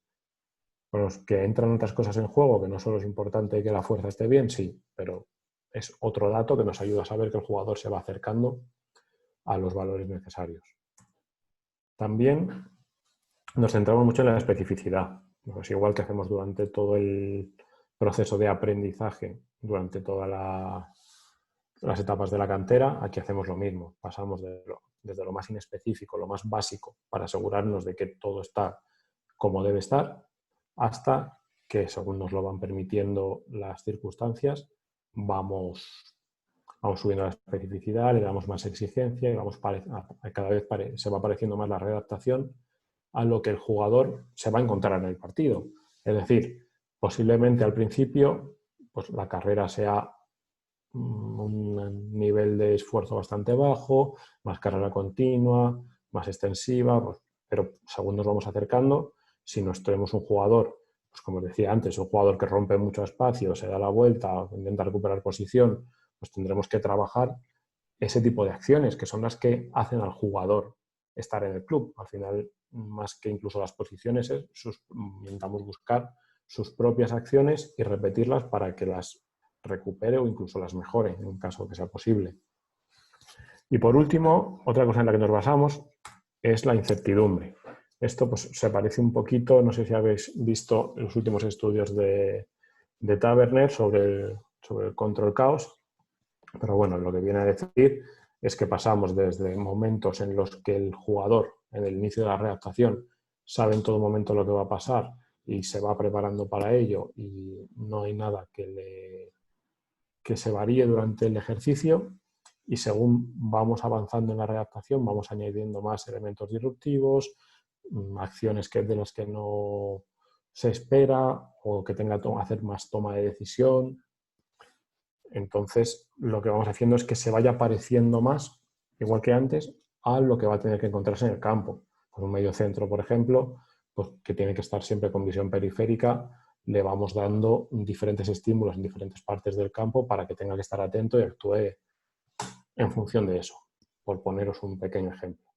Bueno, que entran otras cosas en juego, que no solo es importante que la fuerza esté bien, sí, pero es otro dato que nos ayuda a saber que el jugador se va acercando a los valores necesarios. También nos centramos mucho en la especificidad. Pues igual que hacemos durante todo el proceso de aprendizaje, durante todas las etapas de la cantera, aquí hacemos lo mismo. Pasamos desde lo más inespecífico, lo más básico, para asegurarnos de que todo está como debe estar, hasta que, según nos lo van permitiendo las circunstancias, vamos subiendo la especificidad, le damos más exigencia y cada vez se va pareciendo más la readaptación a lo que el jugador se va a encontrar en el partido. Es decir, posiblemente al principio pues la carrera sea un nivel de esfuerzo bastante bajo, más carrera continua, más extensiva, pero según nos vamos acercando, si nos tenemos un jugador, pues como os decía antes, un jugador que rompe mucho espacio, se da la vuelta, intenta recuperar posición, pues tendremos que trabajar ese tipo de acciones, que son las que hacen al jugador estar en el club. Al final, más que incluso las posiciones, intentamos buscar sus propias acciones y repetirlas para que las recupere o incluso las mejore, en un caso que sea posible. Y por último, otra cosa en la que nos basamos es la incertidumbre. Esto pues, se parece un poquito, no sé si habéis visto los últimos estudios de Taberner sobre el control chaos, pero bueno, lo que viene a decir es que pasamos desde momentos en los que el jugador, en el inicio de la readaptación, sabe en todo momento lo que va a pasar y se va preparando para ello y no hay nada que se varíe durante el ejercicio, y según vamos avanzando en la readaptación vamos añadiendo más elementos disruptivos, acciones de las que no se espera o que tenga que hacer más toma de decisión. Entonces lo que vamos haciendo es que se vaya pareciendo más, igual que antes, a lo que va a tener que encontrarse en el campo. Con un medio centro, por ejemplo, pues, que tiene que estar siempre con visión periférica, le vamos dando diferentes estímulos en diferentes partes del campo para que tenga que estar atento y actúe en función de eso, por poneros un pequeño ejemplo.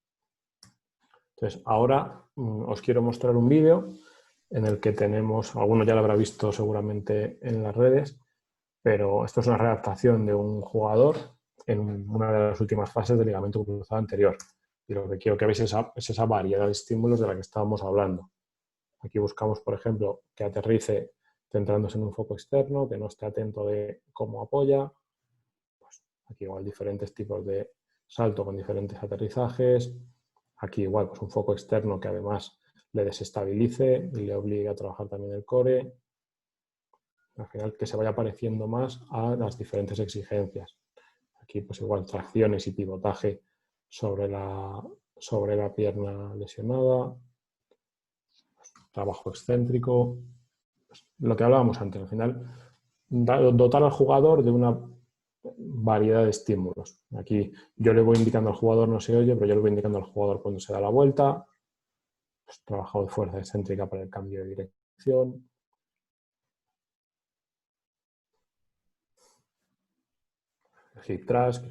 Entonces, ahora os quiero mostrar un vídeo en el que tenemos, alguno ya lo habrá visto seguramente en las redes, pero esto es una readaptación de un jugador en una de las últimas fases del ligamento cruzado anterior. Y lo que quiero que veáis es esa variedad de estímulos de la que estábamos hablando. Aquí buscamos, por ejemplo, que aterrice centrándose en un foco externo, que no esté atento de cómo apoya. Pues aquí igual diferentes tipos de salto con diferentes aterrizajes. Aquí igual pues un foco externo que además le desestabilice y le obligue a trabajar también el core. Al final que se vaya pareciendo más a las diferentes exigencias. Aquí pues igual tracciones y pivotaje sobre la pierna lesionada. Trabajo excéntrico. Lo que hablábamos antes, al final dotar al jugador de una variedad de estímulos. Aquí yo le voy indicando al jugador, no se oye, pero yo le voy indicando al jugador cuando se da la vuelta. Pues, trabajo de fuerza excéntrica para el cambio de dirección. El hip thrust,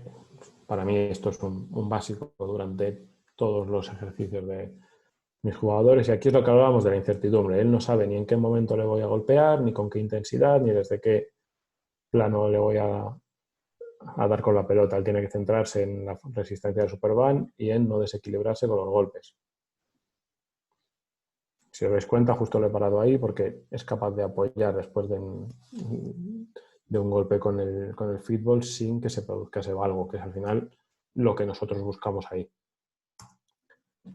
para mí esto es un básico durante todos los ejercicios de mis jugadores. Y aquí es lo que hablábamos de la incertidumbre. Él no sabe ni en qué momento le voy a golpear, ni con qué intensidad, ni desde qué plano le voy a dar con la pelota. Él tiene que centrarse en la resistencia del superband y en no desequilibrarse con los golpes. Si os dais cuenta, justo lo he parado ahí porque es capaz de apoyar después de un golpe con el fútbol sin que se produzca ese valgo, que es al final lo que nosotros buscamos ahí.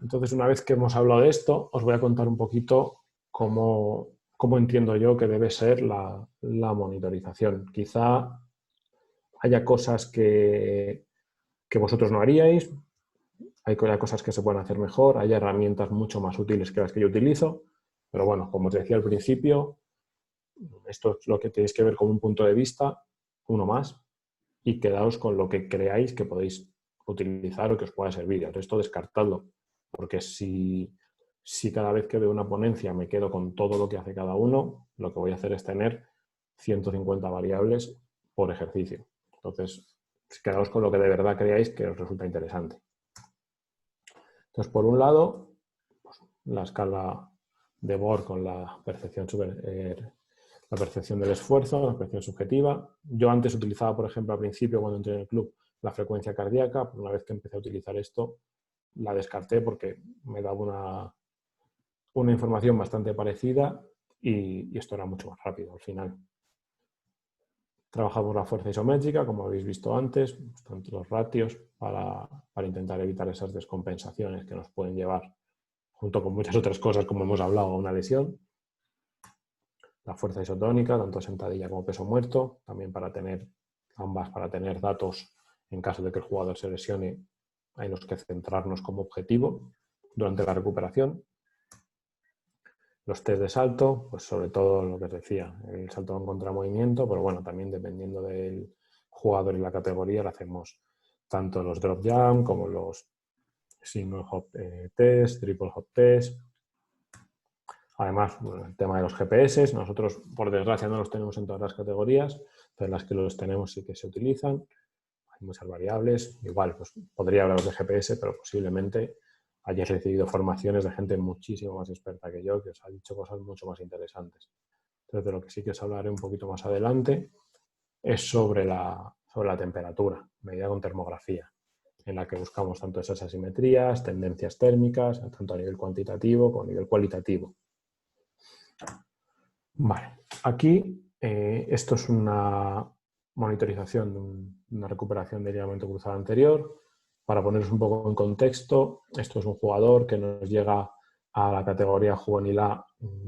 Entonces, una vez que hemos hablado de esto, os voy a contar un poquito cómo entiendo yo que debe ser la monitorización. Quizá haya cosas que vosotros no haríais, hay cosas que se pueden hacer mejor, hay herramientas mucho más útiles que las que yo utilizo, pero bueno, como os decía al principio, esto es lo que tenéis que ver como un punto de vista, uno más, y quedaos con lo que creáis que podéis utilizar o que os pueda servir. El resto descartadlo, porque si cada vez que veo una ponencia me quedo con todo lo que hace cada uno, lo que voy a hacer es tener 150 variables por ejercicio. Entonces, quedaos con lo que de verdad creáis que os resulta interesante. Entonces, por un lado, pues, la escala de Bohr con la percepción del esfuerzo, la percepción subjetiva. Yo antes utilizaba, por ejemplo, al principio, cuando entré en el club, la frecuencia cardíaca. Una vez que empecé a utilizar esto, la descarté porque me daba una información bastante parecida y esto era mucho más rápido al final. Trabajamos la fuerza isométrica, como habéis visto antes, tanto los ratios para intentar evitar esas descompensaciones que nos pueden llevar, junto con muchas otras cosas, como hemos hablado, a una lesión. La fuerza isotónica, tanto sentadilla como peso muerto, también para tener ambas, para tener datos en caso de que el jugador se lesione, hay los que centrarnos como objetivo durante la recuperación. Los test de salto, pues sobre todo lo que os decía, el salto en contramovimiento, pero bueno, también dependiendo del jugador y la categoría, le hacemos tanto los drop jump como los single hop test, triple hop test. Además, bueno, el tema de los GPS, nosotros por desgracia no los tenemos en todas las categorías, pero en las que los tenemos sí que se utilizan. Hay muchas variables. Igual, pues podría hablaros de GPS, pero posiblemente hayáis recibido formaciones de gente muchísimo más experta que yo, que os ha dicho cosas mucho más interesantes. Entonces, de lo que sí que os hablaré un poquito más adelante es sobre la temperatura, medida con termografía, en la que buscamos tanto esas asimetrías, tendencias térmicas, tanto a nivel cuantitativo como a nivel cualitativo. Vale, aquí esto es una monitorización de una recuperación del ligamento cruzado anterior. Para poneros un poco en contexto, esto es un jugador que nos llega a la categoría juvenil A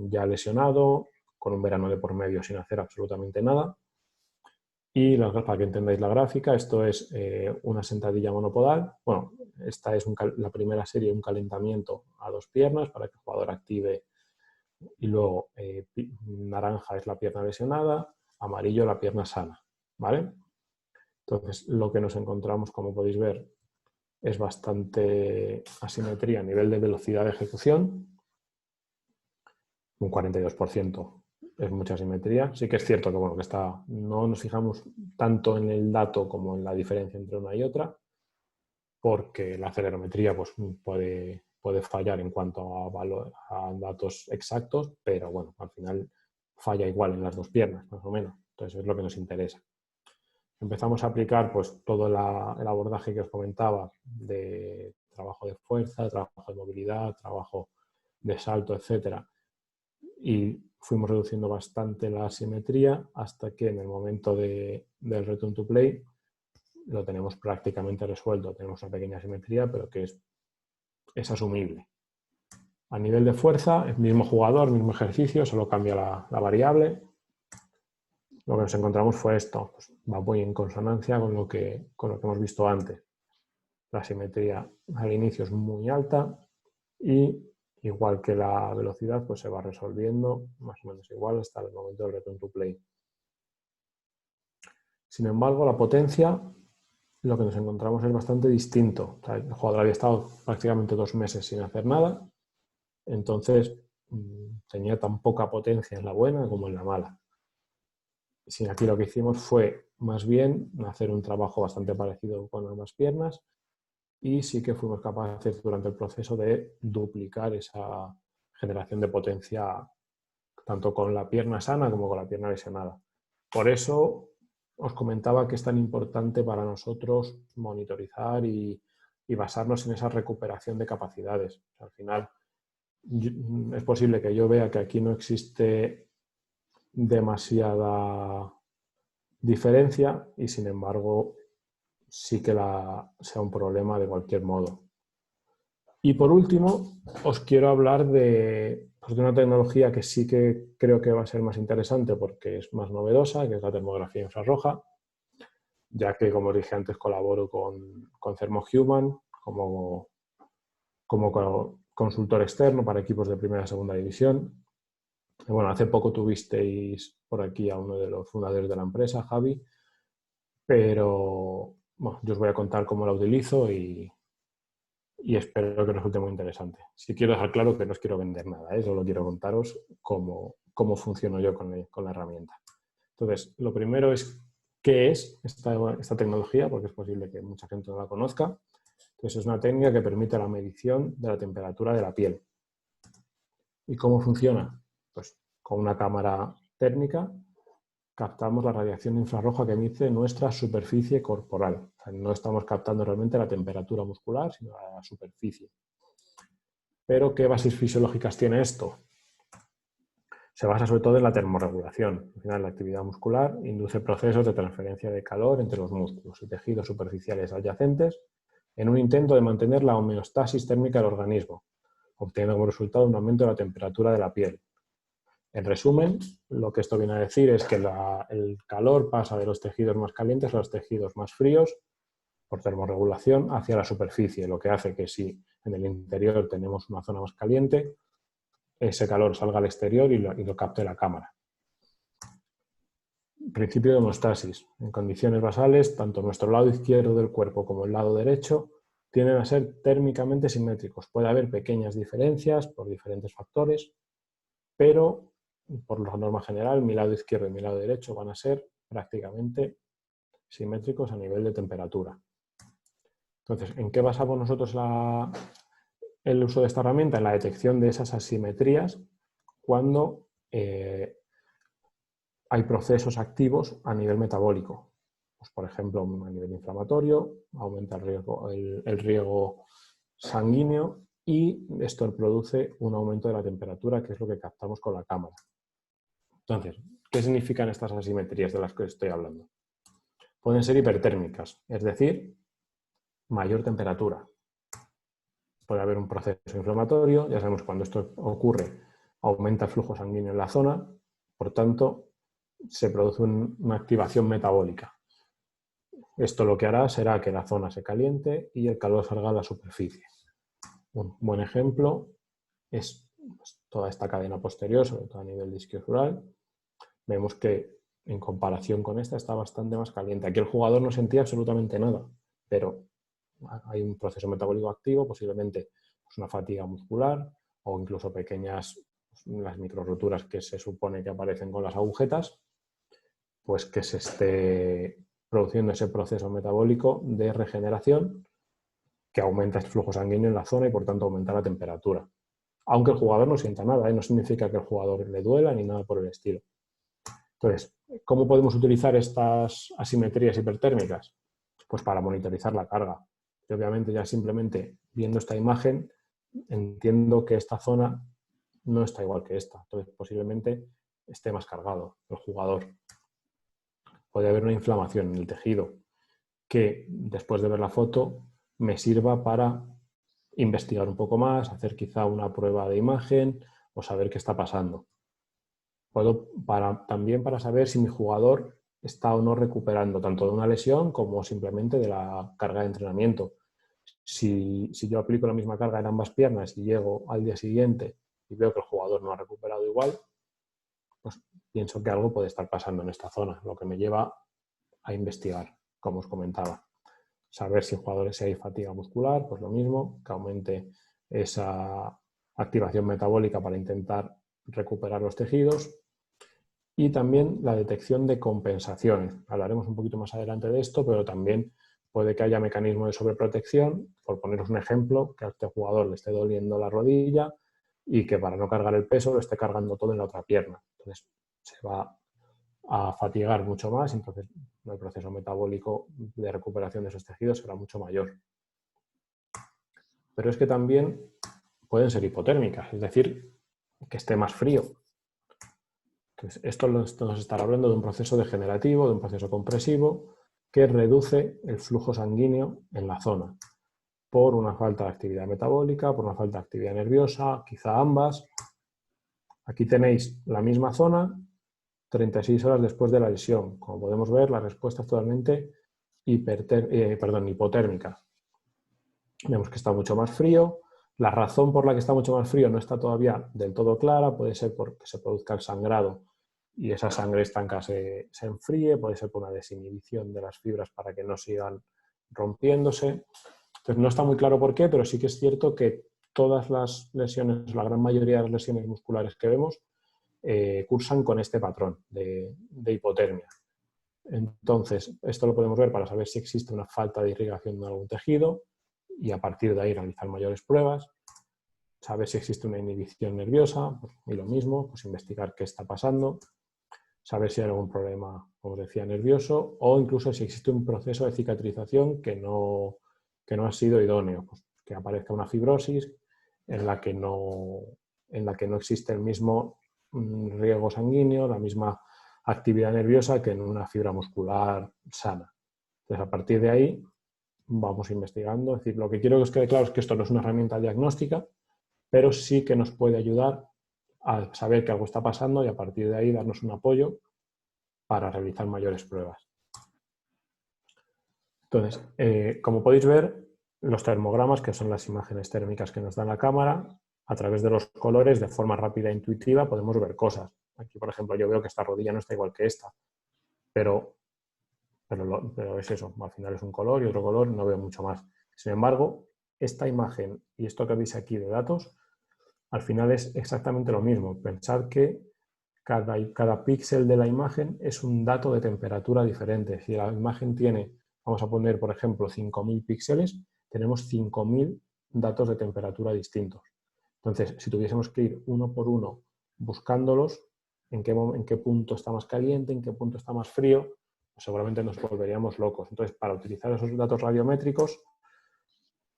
ya lesionado, con un verano de por medio sin hacer absolutamente nada. Y para que entendáis la gráfica, esto es una sentadilla monopodal. Bueno, esta es la primera serie, un calentamiento a dos piernas para que el jugador active. Y luego naranja es la pierna lesionada, amarillo la pierna sana, ¿vale? Entonces, lo que nos encontramos, como podéis ver, es bastante asimetría a nivel de velocidad de ejecución. Un 42% es mucha asimetría. Sí que es cierto que, bueno, no nos fijamos tanto en el dato como en la diferencia entre una y otra, porque la acelerometría pues, puede fallar en cuanto a datos exactos, pero bueno, al final falla igual en las dos piernas, más o menos. Entonces es lo que nos interesa. empezamos a aplicar pues, todo el abordaje que os comentaba de trabajo de fuerza, trabajo de movilidad, trabajo de salto, etcétera, y fuimos reduciendo bastante la asimetría hasta que en el momento del return to play lo tenemos prácticamente resuelto. Tenemos una pequeña asimetría, pero que es asumible. A nivel de fuerza, el mismo jugador, mismo ejercicio, solo cambia la variable. Lo que nos encontramos fue esto, pues va muy en consonancia con lo que hemos visto antes. La asimetría al inicio es muy alta y igual que la velocidad, pues se va resolviendo más o menos igual hasta el momento del return to play. Sin embargo, la potencia, lo que nos encontramos es bastante distinto. O sea, el jugador había estado prácticamente 2 meses sin hacer nada, entonces tenía tan poca potencia en la buena como en la mala. Aquí lo que hicimos fue más bien hacer un trabajo bastante parecido con ambas piernas y sí que fuimos capaces durante el proceso de duplicar esa generación de potencia tanto con la pierna sana como con la pierna lesionada. Por eso os comentaba que es tan importante para nosotros monitorizar y basarnos en esa recuperación de capacidades. O sea, al final es posible que yo vea que aquí no existe demasiada diferencia y sin embargo sí que sea un problema de cualquier modo. Y por último, os quiero hablar de una tecnología que sí que creo que va a ser más interesante porque es más novedosa, que es la termografía infrarroja, ya que, como os dije antes, colaboro con ThermoHuman como consultor externo para equipos de primera y segunda división. Y bueno, hace poco tuvisteis por aquí a uno de los fundadores de la empresa, Javi, pero bueno, yo os voy a contar cómo la utilizo y espero que resulte muy interesante. Sí quiero dejar claro que no os quiero vender nada, solo quiero contaros cómo funciono yo con la herramienta. Entonces, lo primero es qué es esta tecnología, porque es posible que mucha gente no la conozca. Entonces, es una técnica que permite la medición de la temperatura de la piel. ¿Y cómo funciona? Pues con una cámara térmica captamos la radiación infrarroja que emite nuestra superficie corporal. O sea, no estamos captando realmente la temperatura muscular, sino la superficie. Pero, ¿qué bases fisiológicas tiene esto? Se basa sobre todo en la termorregulación. Al final, la actividad muscular induce procesos de transferencia de calor entre los músculos y tejidos superficiales adyacentes en un intento de mantener la homeostasis térmica del organismo, obteniendo como resultado un aumento de la temperatura de la piel. En resumen, lo que esto viene a decir es que el calor pasa de los tejidos más calientes a los tejidos más fríos por termorregulación hacia la superficie, lo que hace que si en el interior tenemos una zona más caliente, ese calor salga al exterior y lo capte la cámara. Principio de homeostasis. En condiciones basales, tanto nuestro lado izquierdo del cuerpo como el lado derecho tienden a ser térmicamente simétricos. Puede haber pequeñas diferencias por diferentes factores, pero por la norma general, mi lado izquierdo y mi lado derecho van a ser prácticamente simétricos a nivel de temperatura. Entonces, ¿en qué basamos nosotros el uso de esta herramienta? En la detección de esas asimetrías cuando hay procesos activos a nivel metabólico. Pues, por ejemplo, a nivel inflamatorio, aumenta el riego sanguíneo y esto produce un aumento de la temperatura, que es lo que captamos con la cámara. Entonces, ¿qué significan estas asimetrías de las que estoy hablando? Pueden ser hipertérmicas, es decir, mayor temperatura. Puede haber un proceso inflamatorio, ya sabemos que cuando esto ocurre aumenta el flujo sanguíneo en la zona, por tanto se produce una activación metabólica. Esto lo que hará será que la zona se caliente y el calor salga a la superficie. Un buen ejemplo es toda esta cadena posterior, sobre todo a nivel isquiosural. Vemos que en comparación con esta está bastante más caliente. Aquí el jugador no sentía absolutamente nada, pero hay un proceso metabólico activo, posiblemente una fatiga muscular o incluso pequeñas, las microroturas que se supone que aparecen con las agujetas, pues que se esté produciendo ese proceso metabólico de regeneración que aumenta el flujo sanguíneo en la zona y por tanto aumenta la temperatura. Aunque el jugador no sienta nada, no significa que el jugador le duela ni nada por el estilo. Entonces, ¿cómo podemos utilizar estas asimetrías hipertérmicas? Pues para monitorizar la carga. Y obviamente ya simplemente viendo esta imagen entiendo que esta zona no está igual que esta. Entonces posiblemente esté más cargado el jugador. Puede haber una inflamación en el tejido que después de ver la foto me sirva para investigar un poco más, hacer quizá una prueba de imagen o saber qué está pasando. También para saber si mi jugador está o no recuperando tanto de una lesión como simplemente de la carga de entrenamiento. Si yo aplico la misma carga en ambas piernas y llego al día siguiente y veo que el jugador no ha recuperado igual, pues pienso que algo puede estar pasando en esta zona, lo que me lleva a investigar, como os comentaba. Saber si si hay fatiga muscular, pues lo mismo, que aumente esa activación metabólica para intentar recuperar los tejidos. Y también la detección de compensaciones. Hablaremos un poquito más adelante de esto, pero también puede que haya mecanismos de sobreprotección. Por poneros un ejemplo, que a este jugador le esté doliendo la rodilla y que para no cargar el peso lo esté cargando todo en la otra pierna. Entonces se va a fatigar mucho más, entonces el proceso metabólico de recuperación de esos tejidos será mucho mayor. Pero es que también pueden ser hipotérmicas, es decir, que esté más frío. Entonces, esto nos estará hablando de un proceso degenerativo, de un proceso compresivo, que reduce el flujo sanguíneo en la zona por una falta de actividad metabólica, por una falta de actividad nerviosa, quizá ambas. Aquí tenéis la misma zona 36 horas después de la lesión. Como podemos ver, la respuesta es totalmente hipotérmica. Vemos que está mucho más frío. La razón por la que está mucho más frío no está todavía del todo clara. Puede ser porque se produzca el sangrado y esa sangre estanca se enfríe. Puede ser por una desinhibición de las fibras para que no sigan rompiéndose. Entonces no está muy claro por qué, pero sí que es cierto que todas las lesiones, la gran mayoría de las lesiones musculares que vemos, cursan con este patrón de hipotermia. Entonces, esto lo podemos ver para saber si existe una falta de irrigación de algún tejido y a partir de ahí realizar mayores pruebas, saber si existe una inhibición nerviosa y lo mismo, pues investigar qué está pasando, saber si hay algún problema, como os decía, nervioso o incluso si existe un proceso de cicatrización que no ha sido idóneo, pues que aparezca una fibrosis en la que no existe el mismo riego sanguíneo, la misma actividad nerviosa que en una fibra muscular sana. Entonces, a partir de ahí vamos investigando. Es decir, lo que quiero que os quede claro es que esto no es una herramienta diagnóstica, pero sí que nos puede ayudar a saber que algo está pasando y a partir de ahí darnos un apoyo para realizar mayores pruebas. Entonces, como podéis ver, los termogramas, que son las imágenes térmicas que nos da la cámara, a través de los colores, de forma rápida e intuitiva, podemos ver cosas. Aquí, por ejemplo, yo veo que esta rodilla no está igual que esta, pero es eso, al final es un color y otro color, no veo mucho más. Sin embargo, esta imagen y esto que veis aquí de datos, al final es exactamente lo mismo. Pensad que cada píxel de la imagen es un dato de temperatura diferente. Si la imagen tiene, vamos a poner, por ejemplo, 5.000 píxeles, tenemos 5.000 datos de temperatura distintos. Entonces, si tuviésemos que ir uno por uno buscándolos, en qué punto está más caliente, en qué punto está más frío, pues seguramente nos volveríamos locos. Entonces, para utilizar esos datos radiométricos,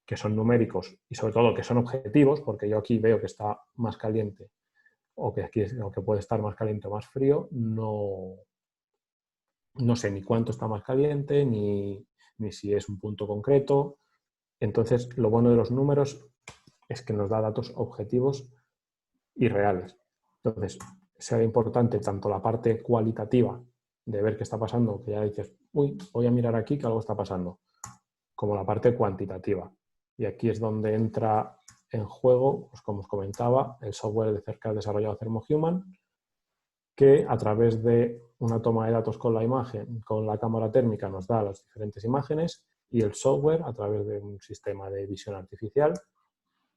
que son numéricos y sobre todo que son objetivos, porque yo aquí veo que está más caliente o que puede estar más caliente o más frío, no sé ni cuánto está más caliente, ni si es un punto concreto. Entonces, lo bueno de los números es que nos da datos objetivos y reales. Entonces, será importante tanto la parte cualitativa de ver qué está pasando, que ya dices, uy, voy a mirar aquí que algo está pasando, como la parte cuantitativa. Y aquí es donde entra en juego, pues como os comentaba, el software de cerca desarrollado ThermoHuman, que a través de una toma de datos con la imagen, con la cámara térmica, nos da las diferentes imágenes y el software, a través de un sistema de visión artificial,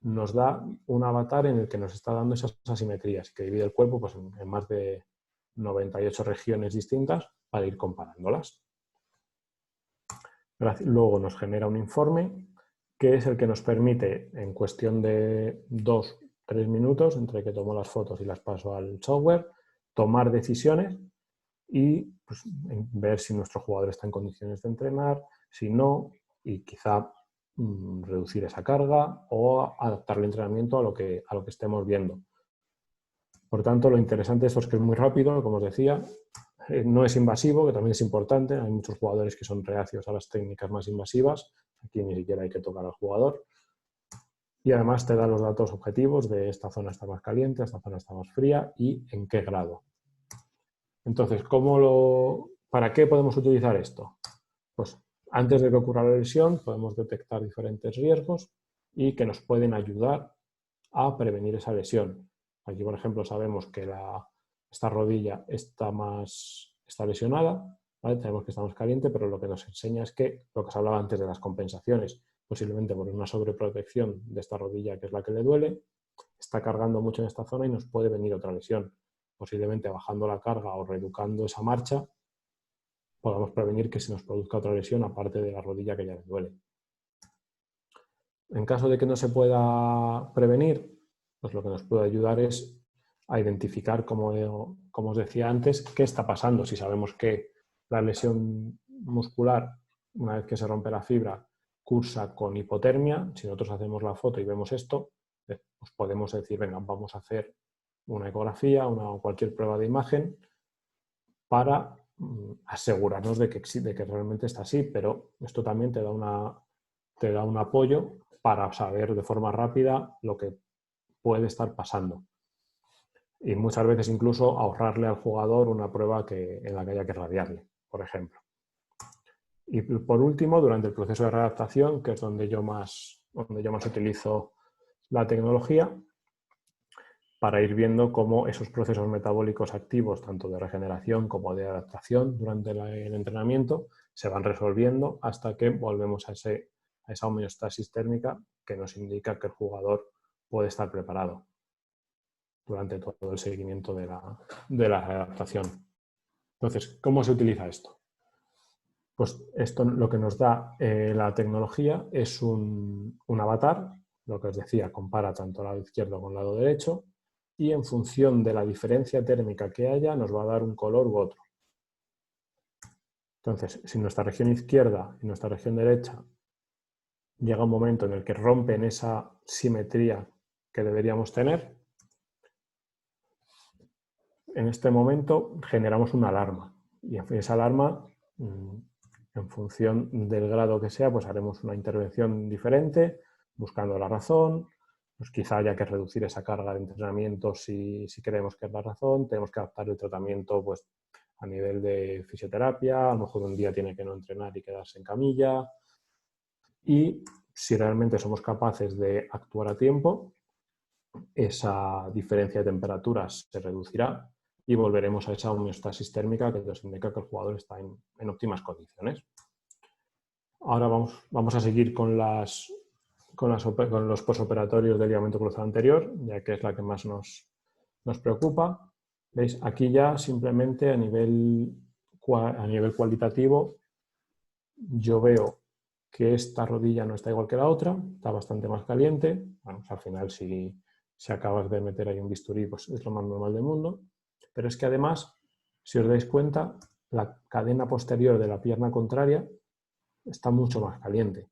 nos da un avatar en el que nos está dando esas asimetrías, que divide el cuerpo pues, en más de 98 regiones distintas para ir comparándolas. Luego nos genera un informe que es el que nos permite, en cuestión de 2-3 minutos, entre que tomo las fotos y las paso al software, tomar decisiones y pues, ver si nuestro jugador está en condiciones de entrenar, si no, y quizá reducir esa carga o adaptar el entrenamiento a lo que estemos viendo. Por tanto, lo interesante de esto es que es muy rápido, como os decía, no es invasivo, que también es importante. Hay muchos jugadores que son reacios a las técnicas más invasivas. Aquí ni siquiera hay que tocar al jugador. Y además te da los datos objetivos de esta zona está más caliente, esta zona está más fría y en qué grado. Entonces, ¿para qué podemos utilizar esto? Pues antes de que ocurra la lesión podemos detectar diferentes riesgos y que nos pueden ayudar a prevenir esa lesión. Aquí, por ejemplo, sabemos que esta rodilla está lesionada, ¿vale? Tenemos que está más caliente, pero lo que nos enseña es que lo que os hablaba antes de las compensaciones, posiblemente por una sobreprotección de esta rodilla, que es la que le duele, está cargando mucho en esta zona y nos puede venir otra lesión. Posiblemente bajando la carga o reeducando esa marcha, podamos prevenir que se nos produzca otra lesión aparte de la rodilla que ya le duele. En caso de que no se pueda prevenir, pues lo que nos puede ayudar es a identificar, como os decía antes, qué está pasando. Si sabemos que la lesión muscular, una vez que se rompe la fibra, cursa con hipotermia, si nosotros hacemos la foto y vemos esto, pues podemos decir, venga, vamos a hacer una ecografía, cualquier prueba de imagen para asegurarnos de que realmente está así, pero esto también te da un apoyo para saber de forma rápida lo que puede estar pasando. Y muchas veces incluso ahorrarle al jugador una prueba en la que haya que radiarle, por ejemplo. Y por último, durante el proceso de readaptación, que es donde yo más utilizo la tecnología, para ir viendo cómo esos procesos metabólicos activos, tanto de regeneración como de adaptación durante el entrenamiento, se van resolviendo hasta que volvemos a esa homeostasis térmica que nos indica que el jugador puede estar preparado durante todo el seguimiento de la adaptación. Entonces, ¿cómo se utiliza esto? Pues esto lo que nos da la tecnología es un avatar, lo que os decía, compara tanto el lado izquierdo con el lado derecho, y en función de la diferencia térmica que haya nos va a dar un color u otro. Entonces, si nuestra región izquierda y nuestra región derecha llega un momento en el que rompen esa simetría que deberíamos tener, en este momento generamos una alarma. Y esa alarma, en función del grado que sea, pues haremos una intervención diferente, buscando la razón. Pues quizá haya que reducir esa carga de entrenamiento si creemos que es la razón. Tenemos que adaptar el tratamiento pues, a nivel de fisioterapia. A lo mejor un día tiene que no entrenar y quedarse en camilla. Y si realmente somos capaces de actuar a tiempo, esa diferencia de temperaturas se reducirá y volveremos a esa homeostasis térmica que nos indica que el jugador está en óptimas condiciones. Ahora vamos a seguir con los posoperatorios del ligamento cruzado anterior, ya que es la que más nos preocupa. ¿Veis? Aquí ya simplemente a nivel cualitativo yo veo que esta rodilla no está igual que la otra, está bastante más caliente. Bueno, pues al final si acabas de meter ahí un bisturí, pues es lo más normal del mundo. Pero es que además, si os dais cuenta, la cadena posterior de la pierna contraria está mucho más caliente.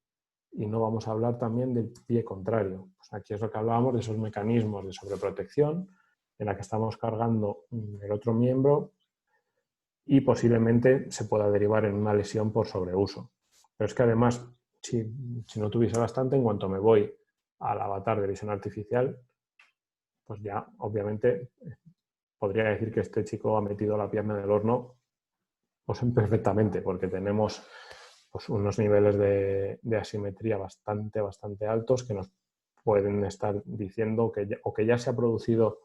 Y no vamos a hablar también del pie contrario. Pues aquí es lo que hablábamos de esos mecanismos de sobreprotección en la que estamos cargando el otro miembro y posiblemente se pueda derivar en una lesión por sobreuso. Pero es que además, si no tuviese bastante, en cuanto me voy al avatar de visión artificial, pues ya obviamente podría decir que este chico ha metido la pierna en el horno pues perfectamente, porque tenemos pues, unos niveles de asimetría bastante altos que nos pueden estar diciendo que ya se ha producido,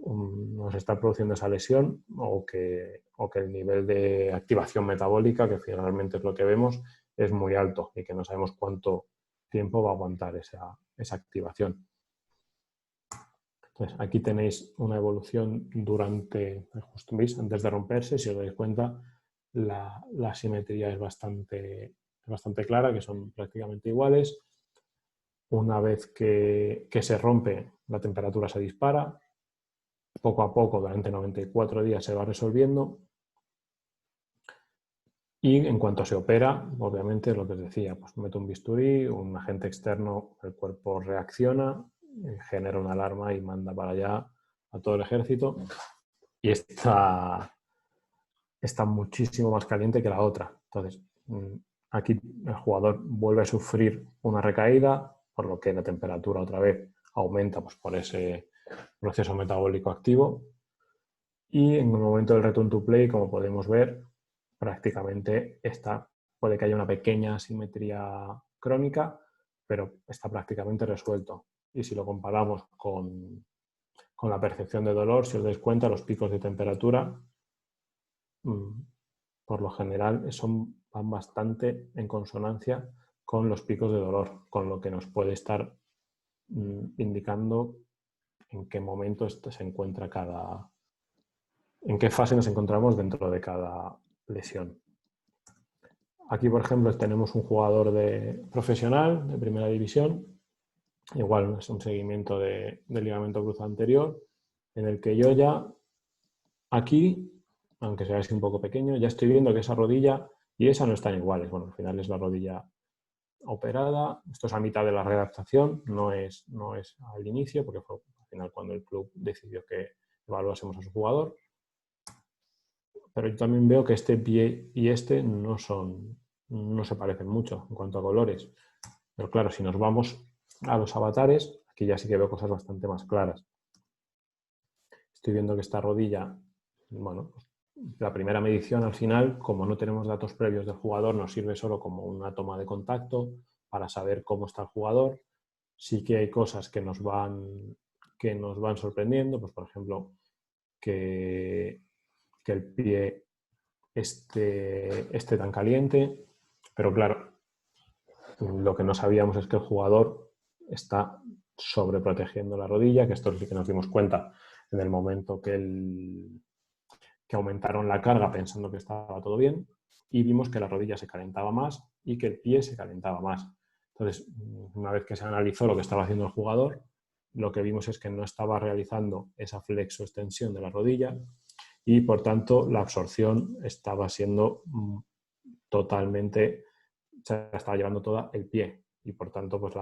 nos está produciendo esa lesión o que el nivel de activación metabólica, que finalmente es lo que vemos, es muy alto y que no sabemos cuánto tiempo va a aguantar esa activación. Entonces, aquí tenéis una evolución durante, justo veis, antes de romperse, si os dais cuenta, la simetría es bastante clara, que son prácticamente iguales. Una vez que se rompe, la temperatura se dispara. Poco a poco, durante 94 días se va resolviendo Y en cuanto se opera, obviamente lo que os decía, pues mete un bisturí, un agente externo, el cuerpo reacciona, genera una alarma y manda para allá a todo el ejército. Y está muchísimo más caliente que la otra. Entonces, aquí el jugador vuelve a sufrir una recaída, por lo que la temperatura otra vez aumenta, pues, por ese proceso metabólico activo. Y en el momento del return to play, como podemos ver, prácticamente puede que haya una pequeña asimetría crónica, pero está prácticamente resuelto. Y si lo comparamos con la percepción de dolor, si os dais cuenta, los picos de temperatura, por lo general, van bastante en consonancia con los picos de dolor, con lo que nos puede estar indicando en qué momento se encuentra en qué fase nos encontramos dentro de cada lesión. Aquí, por ejemplo, tenemos un jugador profesional de primera división, igual es un seguimiento del ligamento cruzado anterior, en el que yo ya aquí, aunque sea así un poco pequeño, ya estoy viendo que esa rodilla y esa no están iguales. Bueno, al final es la rodilla operada, esto es a mitad de la readaptación, no es al inicio, porque fue al final cuando el club decidió que evaluásemos a su jugador. Pero yo también veo que este pie y este no se parecen mucho en cuanto a colores. Pero claro, si nos vamos a los avatares, aquí ya sí que veo cosas bastante más claras. Estoy viendo que esta rodilla, bueno, la primera medición al final, como no tenemos datos previos del jugador, nos sirve solo como una toma de contacto para saber cómo está el jugador. Sí que hay cosas que nos van sorprendiendo, pues por ejemplo, que el pie esté tan caliente, pero claro, lo que no sabíamos es que el jugador está sobreprotegiendo la rodilla, que esto sí que nos dimos cuenta en el momento que aumentaron la carga pensando que estaba todo bien, y vimos que la rodilla se calentaba más y que el pie se calentaba más. Entonces, una vez que se analizó lo que estaba haciendo el jugador, lo que vimos es que no estaba realizando esa flexo-extensión de la rodilla y, por tanto, la absorción estaba siendo se estaba llevando toda el pie y, por tanto, pues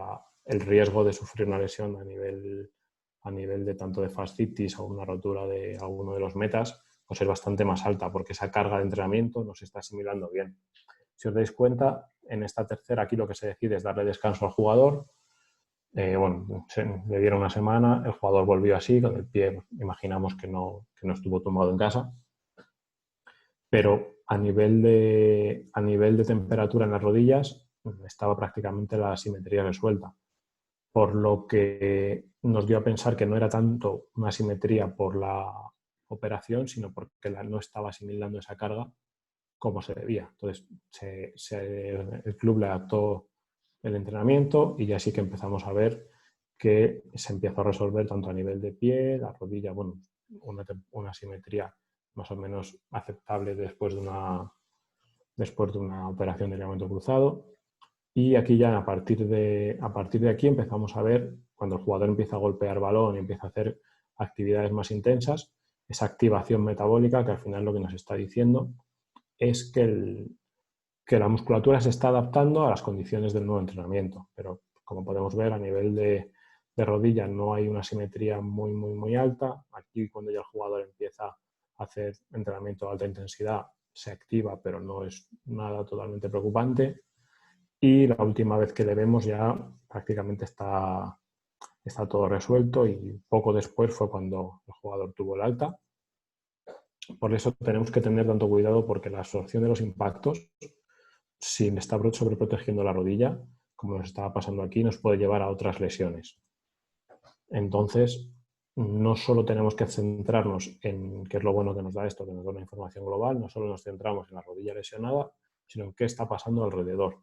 el riesgo de sufrir una lesión a nivel de tanto de fascitis o una rotura de alguno de los metas, pues es bastante más alta porque esa carga de entrenamiento no se está asimilando bien. Si os dais cuenta, en esta tercera aquí lo que se decide es darle descanso al jugador. Le dieron una semana, el jugador volvió así, con el pie, imaginamos que no estuvo tumbado en casa, pero a nivel de temperatura en las rodillas estaba prácticamente la asimetría resuelta, por lo que nos dio a pensar que no era tanto una asimetría por la operación, sino porque no estaba asimilando esa carga como se debía. Entonces, el club le adaptó el entrenamiento y ya sí que empezamos a ver que se empezó a resolver tanto a nivel de pie, la rodilla, bueno, una asimetría más o menos aceptable después de una operación de ligamento cruzado. Y aquí ya a partir de aquí empezamos a ver, cuando el jugador empieza a golpear balón y empieza a hacer actividades más intensas, esa activación metabólica que al final lo que nos está diciendo es que la musculatura se está adaptando a las condiciones del nuevo entrenamiento. Pero como podemos ver, a nivel de rodilla no hay una simetría muy, muy, muy alta. Aquí, cuando ya el jugador empieza a hacer entrenamiento de alta intensidad, se activa, pero no es nada totalmente preocupante. Y la última vez que le vemos ya prácticamente está todo resuelto y poco después fue cuando el jugador tuvo el alta. Por eso tenemos que tener tanto cuidado porque la absorción de los impactos, sin estar sobreprotegiendo la rodilla, como nos estaba pasando aquí, nos puede llevar a otras lesiones. Entonces, no solo tenemos que centrarnos en qué es lo bueno que nos da esto, que nos da una información global, no solo nos centramos en la rodilla lesionada, sino en qué está pasando alrededor.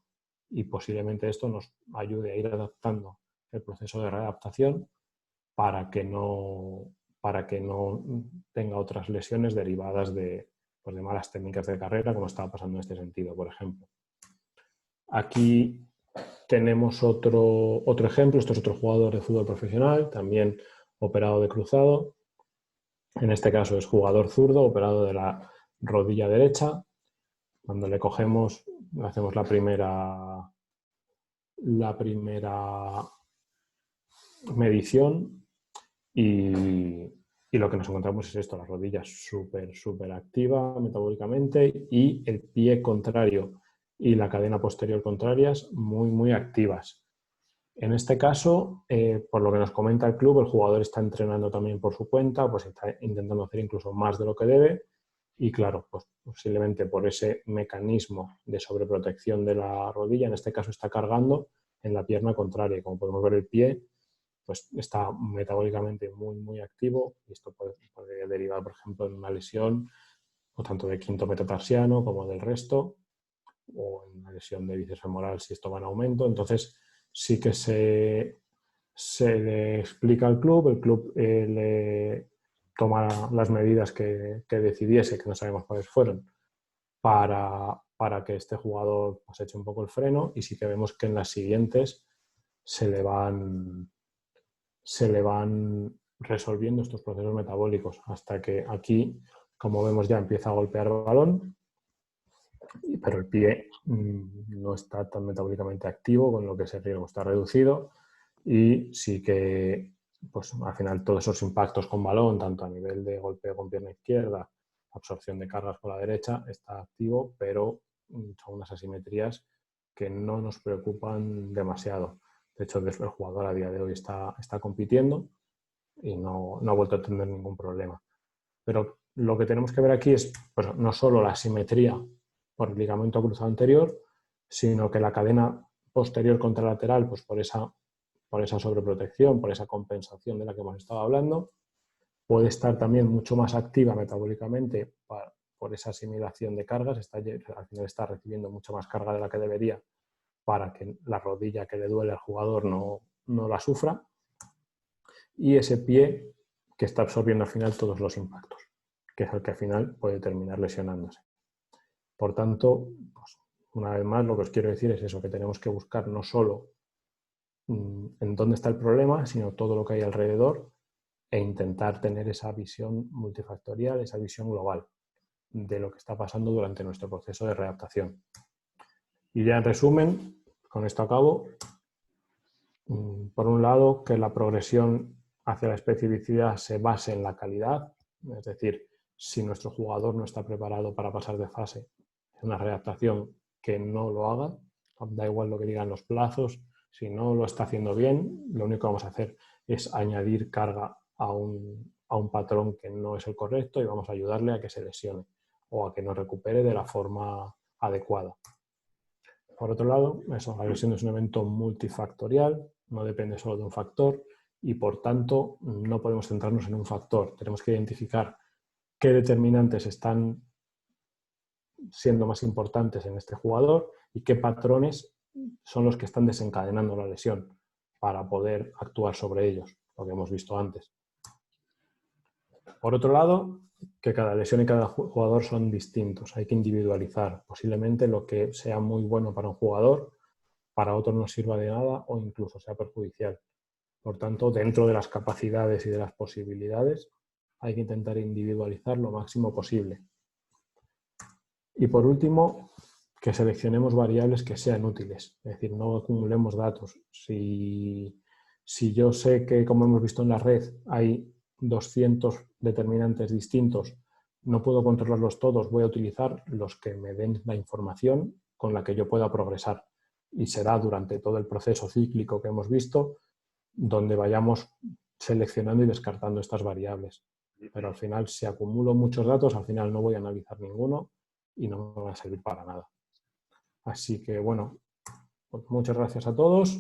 Y posiblemente esto nos ayude a ir adaptando el proceso de readaptación para que no tenga otras lesiones derivadas de malas técnicas de carrera, como estaba pasando en este sentido, por ejemplo. Aquí tenemos otro ejemplo. Esto es otro jugador de fútbol profesional, también operado de cruzado. En este caso es jugador zurdo, operado de la rodilla derecha. Cuando le cogemos, hacemos la primera medición y lo que nos encontramos es esto, la rodilla súper activa metabólicamente y el pie contrario y la cadena posterior contrarias muy activas. En este caso, por lo que nos comenta el club, el jugador está entrenando también por su cuenta, pues está intentando hacer incluso más de lo que debe y claro, pues posiblemente por ese mecanismo de sobreprotección de la rodilla, en este caso está cargando en la pierna contraria y como podemos ver el pie pues está metabólicamente muy activo y esto puede derivar, por ejemplo, en una lesión o tanto de quinto metatarsiano como del resto o en una lesión de bíceps femoral si esto va en aumento. Entonces sí que se le explica al club, el club le toma las medidas que decidiese, que no sabemos cuáles fueron, para que este jugador pues, eche un poco el freno y sí que vemos que en las siguientes se le van resolviendo estos procesos metabólicos hasta que aquí, como vemos, ya empieza a golpear el balón, pero el pie no está tan metabólicamente activo, con lo que ese riesgo está reducido y sí que pues, al final todos esos impactos con balón, tanto a nivel de golpeo con pierna izquierda, absorción de cargas con la derecha, está activo, pero son unas asimetrías que no nos preocupan demasiado. De hecho, el jugador a día de hoy está compitiendo y no ha vuelto a tener ningún problema. Pero lo que tenemos que ver aquí es pues, no solo la simetría por el ligamento cruzado anterior, sino que la cadena posterior contralateral, pues por esa sobreprotección, por esa compensación de la que hemos estado hablando, puede estar también mucho más activa metabólicamente por esa asimilación de cargas, al final está recibiendo mucha más carga de la que debería para que la rodilla que le duele al jugador no la sufra, y ese pie que está absorbiendo al final todos los impactos, que es el que al final puede terminar lesionándose. Por tanto, pues, una vez más lo que os quiero decir es eso, que tenemos que buscar no solo en dónde está el problema, sino todo lo que hay alrededor e intentar tener esa visión multifactorial, esa visión global de lo que está pasando durante nuestro proceso de readaptación. Y ya en resumen, con esto acabo, por un lado, que la progresión hacia la especificidad se base en la calidad, es decir, si nuestro jugador no está preparado para pasar de fase en una readaptación, que no lo haga, da igual lo que digan los plazos, si no lo está haciendo bien, lo único que vamos a hacer es añadir carga a un patrón que no es el correcto y vamos a ayudarle a que se lesione o a que no recupere de la forma adecuada. Por otro lado, la lesión es un evento multifactorial, no depende solo de un factor y por tanto no podemos centrarnos en un factor. Tenemos que identificar qué determinantes están siendo más importantes en este jugador y qué patrones son los que están desencadenando la lesión para poder actuar sobre ellos, lo que hemos visto antes. Por otro lado, que cada lesión y cada jugador son distintos, hay que individualizar. Posiblemente lo que sea muy bueno para un jugador, para otro no sirva de nada o incluso sea perjudicial. Por tanto, dentro de las capacidades y de las posibilidades, hay que intentar individualizar lo máximo posible. Y por último, que seleccionemos variables que sean útiles, es decir, no acumulemos datos. Si yo sé que, como hemos visto en la red, hay 200 determinantes distintos, no puedo controlarlos todos, voy a utilizar los que me den la información con la que yo pueda progresar. Y será durante todo el proceso cíclico que hemos visto donde vayamos seleccionando y descartando estas variables. Pero al final, si acumulo muchos datos, al final no voy a analizar ninguno y no me va a servir para nada. Así que, bueno, pues muchas gracias a todos.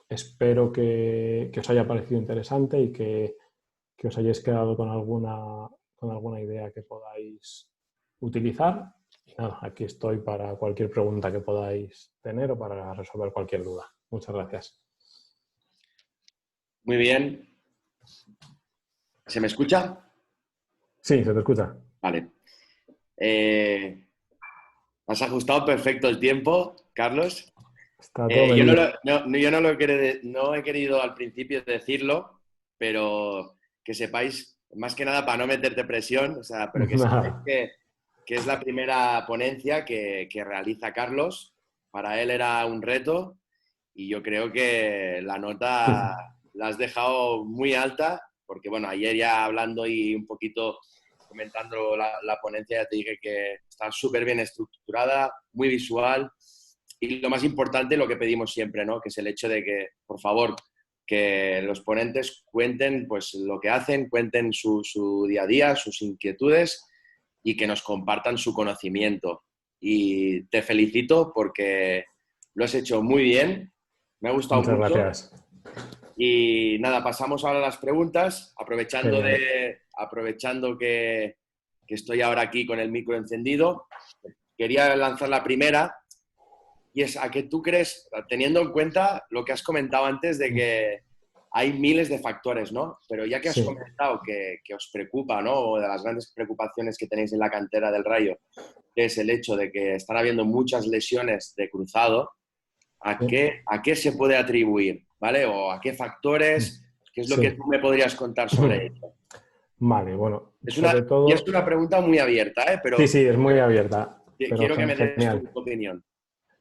Espero que os haya parecido interesante y que os hayáis quedado con alguna idea que podáis utilizar. Y nada, aquí estoy para cualquier pregunta que podáis tener o para resolver cualquier duda. Muchas gracias. Muy bien. ¿Se me escucha? Sí, se te escucha. Vale. Has ajustado perfecto el tiempo, Carlos. Está todo Yo medido. no he querido al principio decirlo, pero que sepáis, más que nada para no meterte presión, o sea, pero que sepáis Nada. que es la primera ponencia que realiza Carlos. Para él era un reto y yo creo que la nota la has dejado muy alta, porque bueno, ayer ya hablando y un poquito comentando la ponencia ya te dije que está súper bien estructurada, muy visual y lo más importante, lo que pedimos siempre, ¿no? Que es el hecho de que, por favor, que los ponentes cuenten pues, lo que hacen, cuenten su día a día, sus inquietudes y que nos compartan su conocimiento. Y te felicito porque lo has hecho muy bien, me ha gustado Muchas mucho. gracias. Y nada, pasamos ahora a las preguntas, Genial. aprovechando que estoy ahora aquí con el micro encendido. Quería lanzar la primera y es a que tú crees, teniendo en cuenta lo que has comentado antes de que hay miles de factores, ¿no? Pero ya que has Sí. comentado que os preocupa, ¿no? O de las grandes preocupaciones que tenéis en la cantera del Rayo, que es el hecho de que están habiendo muchas lesiones de cruzado, Sí. a qué se puede atribuir? ¿Vale? O a qué factores, qué es lo que Sí. tú me podrías contar sobre ello. Vale, bueno, Es sobre todo, una pregunta muy abierta, ¿eh? sí, Pero sí, es muy abierta, pero quiero que me des tu genial. opinión.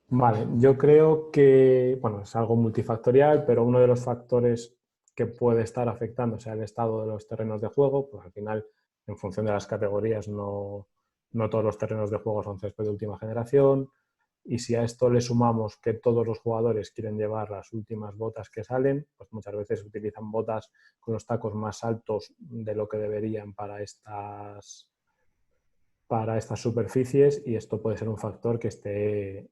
Vale, yo creo que, bueno, es algo multifactorial, pero uno de los factores que puede estar afectando, o sea, el estado de los terrenos de juego, pues al final, en función de las categorías, no todos los terrenos de juego son césped de última generación, y si a esto le sumamos que todos los jugadores quieren llevar las últimas botas que salen, pues muchas veces utilizan botas con los tacos más altos de lo que deberían para estas superficies y esto puede ser un factor que esté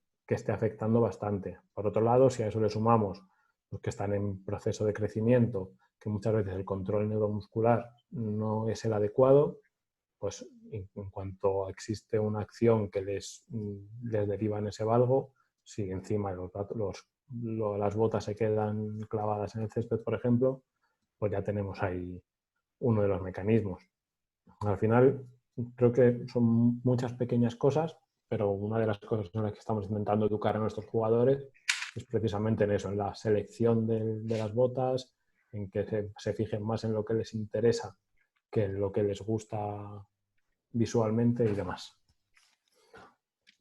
afectando bastante. Por otro lado, si a eso le sumamos los que están en proceso de crecimiento, que muchas veces el control neuromuscular no es el adecuado, pues en cuanto existe una acción que les deriva en ese valgo, si encima las botas se quedan clavadas en el césped, por ejemplo, pues ya tenemos ahí uno de los mecanismos. Al final, creo que son muchas pequeñas cosas, pero una de las cosas en las que estamos intentando educar a nuestros jugadores es precisamente en eso, en la selección de las botas, en que se fijen más en lo que les interesa que en lo que les gusta visualmente y demás.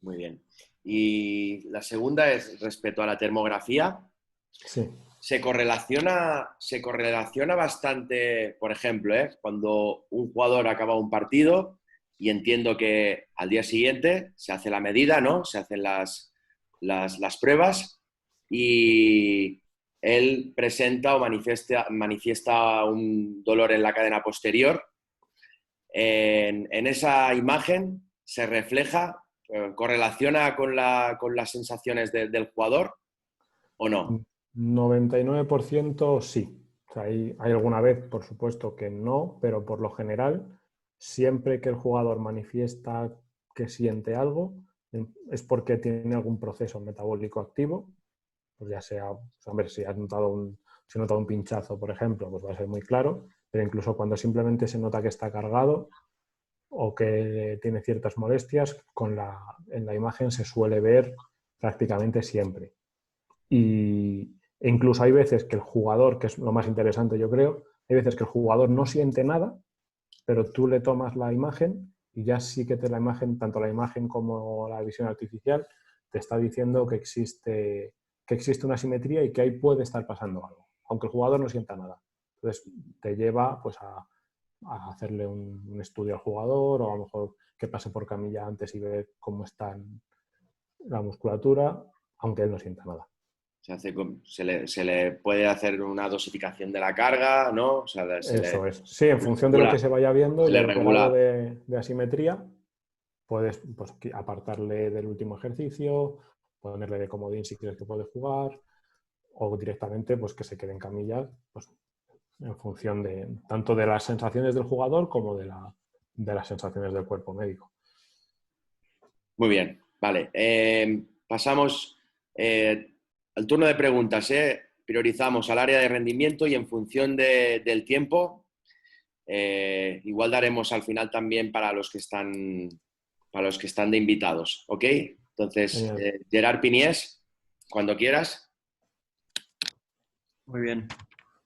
Muy bien. Y la segunda es respecto a la termografía. Sí. Se correlaciona bastante, por ejemplo, cuando un jugador acaba un partido y entiendo que al día siguiente se hace la medida, ¿no? Se hacen las pruebas y él presenta o manifiesta un dolor en la cadena posterior. En esa imagen se refleja, correlaciona con las sensaciones del jugador o no. 99% sí. O sea, hay alguna vez, por supuesto, que no, pero por lo general, siempre que el jugador manifiesta que siente algo, es porque tiene algún proceso metabólico activo, pues ya sea, pues, hombre, si has notado un pinchazo, por ejemplo, pues va a ser muy claro, pero incluso cuando simplemente se nota que está cargado o que tiene ciertas molestias, en la imagen se suele ver prácticamente siempre. E incluso hay veces que el jugador, que es lo más interesante yo creo, hay veces que el jugador no siente nada, pero tú le tomas la imagen y ya sí que la imagen, tanto la imagen como la visión artificial, te está diciendo que existe una simetría y que ahí puede estar pasando algo, aunque el jugador no sienta nada. Entonces te lleva pues, a hacerle un estudio al jugador o a lo mejor que pase por camilla antes y ver cómo está la musculatura, aunque él no sienta nada. Se le puede hacer una dosificación de la carga, ¿no? O sea, Eso es. Sí, en función de lo que se vaya viendo se y le del grado regula. de asimetría, puedes pues, apartarle del último ejercicio, ponerle de comodín si quieres que puede jugar, o directamente pues, que se quede en camilla pues, en función tanto de las sensaciones del jugador como de las sensaciones del cuerpo médico. Muy bien, vale. Pasamos al turno de preguntas. Priorizamos al área de rendimiento y en función del tiempo, igual daremos al final también para los que están de invitados, ¿ok? Entonces, Genial. Gerard Piniés, cuando quieras. Muy bien.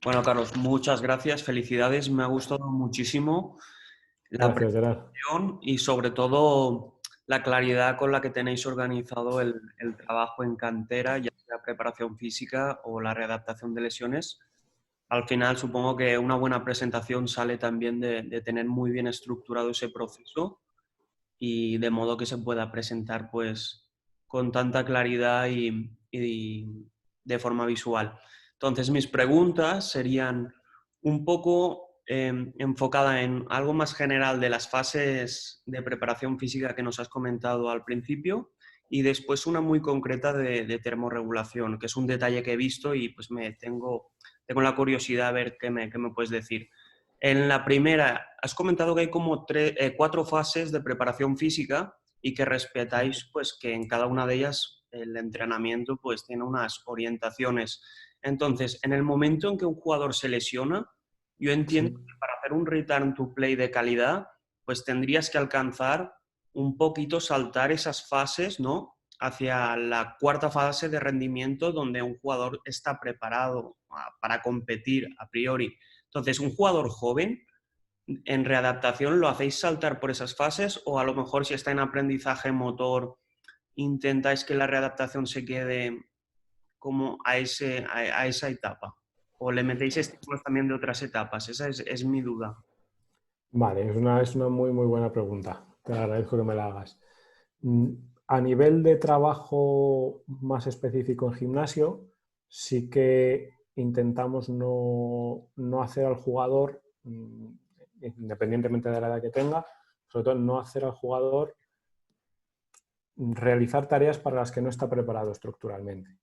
Bueno, Carlos, muchas gracias, felicidades, me ha gustado muchísimo la Gracias, Gerard. presentación y sobre todo la claridad con la que tenéis organizado el trabajo en cantera, ya sea preparación física o la readaptación de lesiones. Al final supongo que una buena presentación sale también de tener muy bien estructurado ese proceso y de modo que se pueda presentar pues con tanta claridad y de forma visual. Entonces mis preguntas serían un poco enfocada en algo más general de las fases de preparación física que nos has comentado al principio y después una muy concreta de termorregulación, que es un detalle que he visto y pues tengo la curiosidad a ver qué me puedes decir. En la primera, has comentado que hay como 4 fases de preparación física y que respetáis pues que en cada una de ellas el entrenamiento pues tiene unas orientaciones. Entonces, en el momento en que un jugador se lesiona, yo entiendo Sí. que para hacer un return to play de calidad, pues tendrías que alcanzar un poquito, saltar esas fases, ¿no? Hacia la cuarta fase de rendimiento donde un jugador está preparado para competir a priori. Entonces, un jugador joven, en readaptación, ¿lo hacéis saltar por esas fases o a lo mejor si está en aprendizaje motor, intentáis que la readaptación se quede como a esa etapa? ¿O le metéis estímulos también de otras etapas? Esa es mi duda. Vale, es una muy, muy buena pregunta. Te agradezco que me la hagas. Mm, A nivel de trabajo más específico en gimnasio, sí que intentamos no hacer al jugador, independientemente de la edad que tenga, sobre todo no hacer al jugador realizar tareas para las que no está preparado estructuralmente.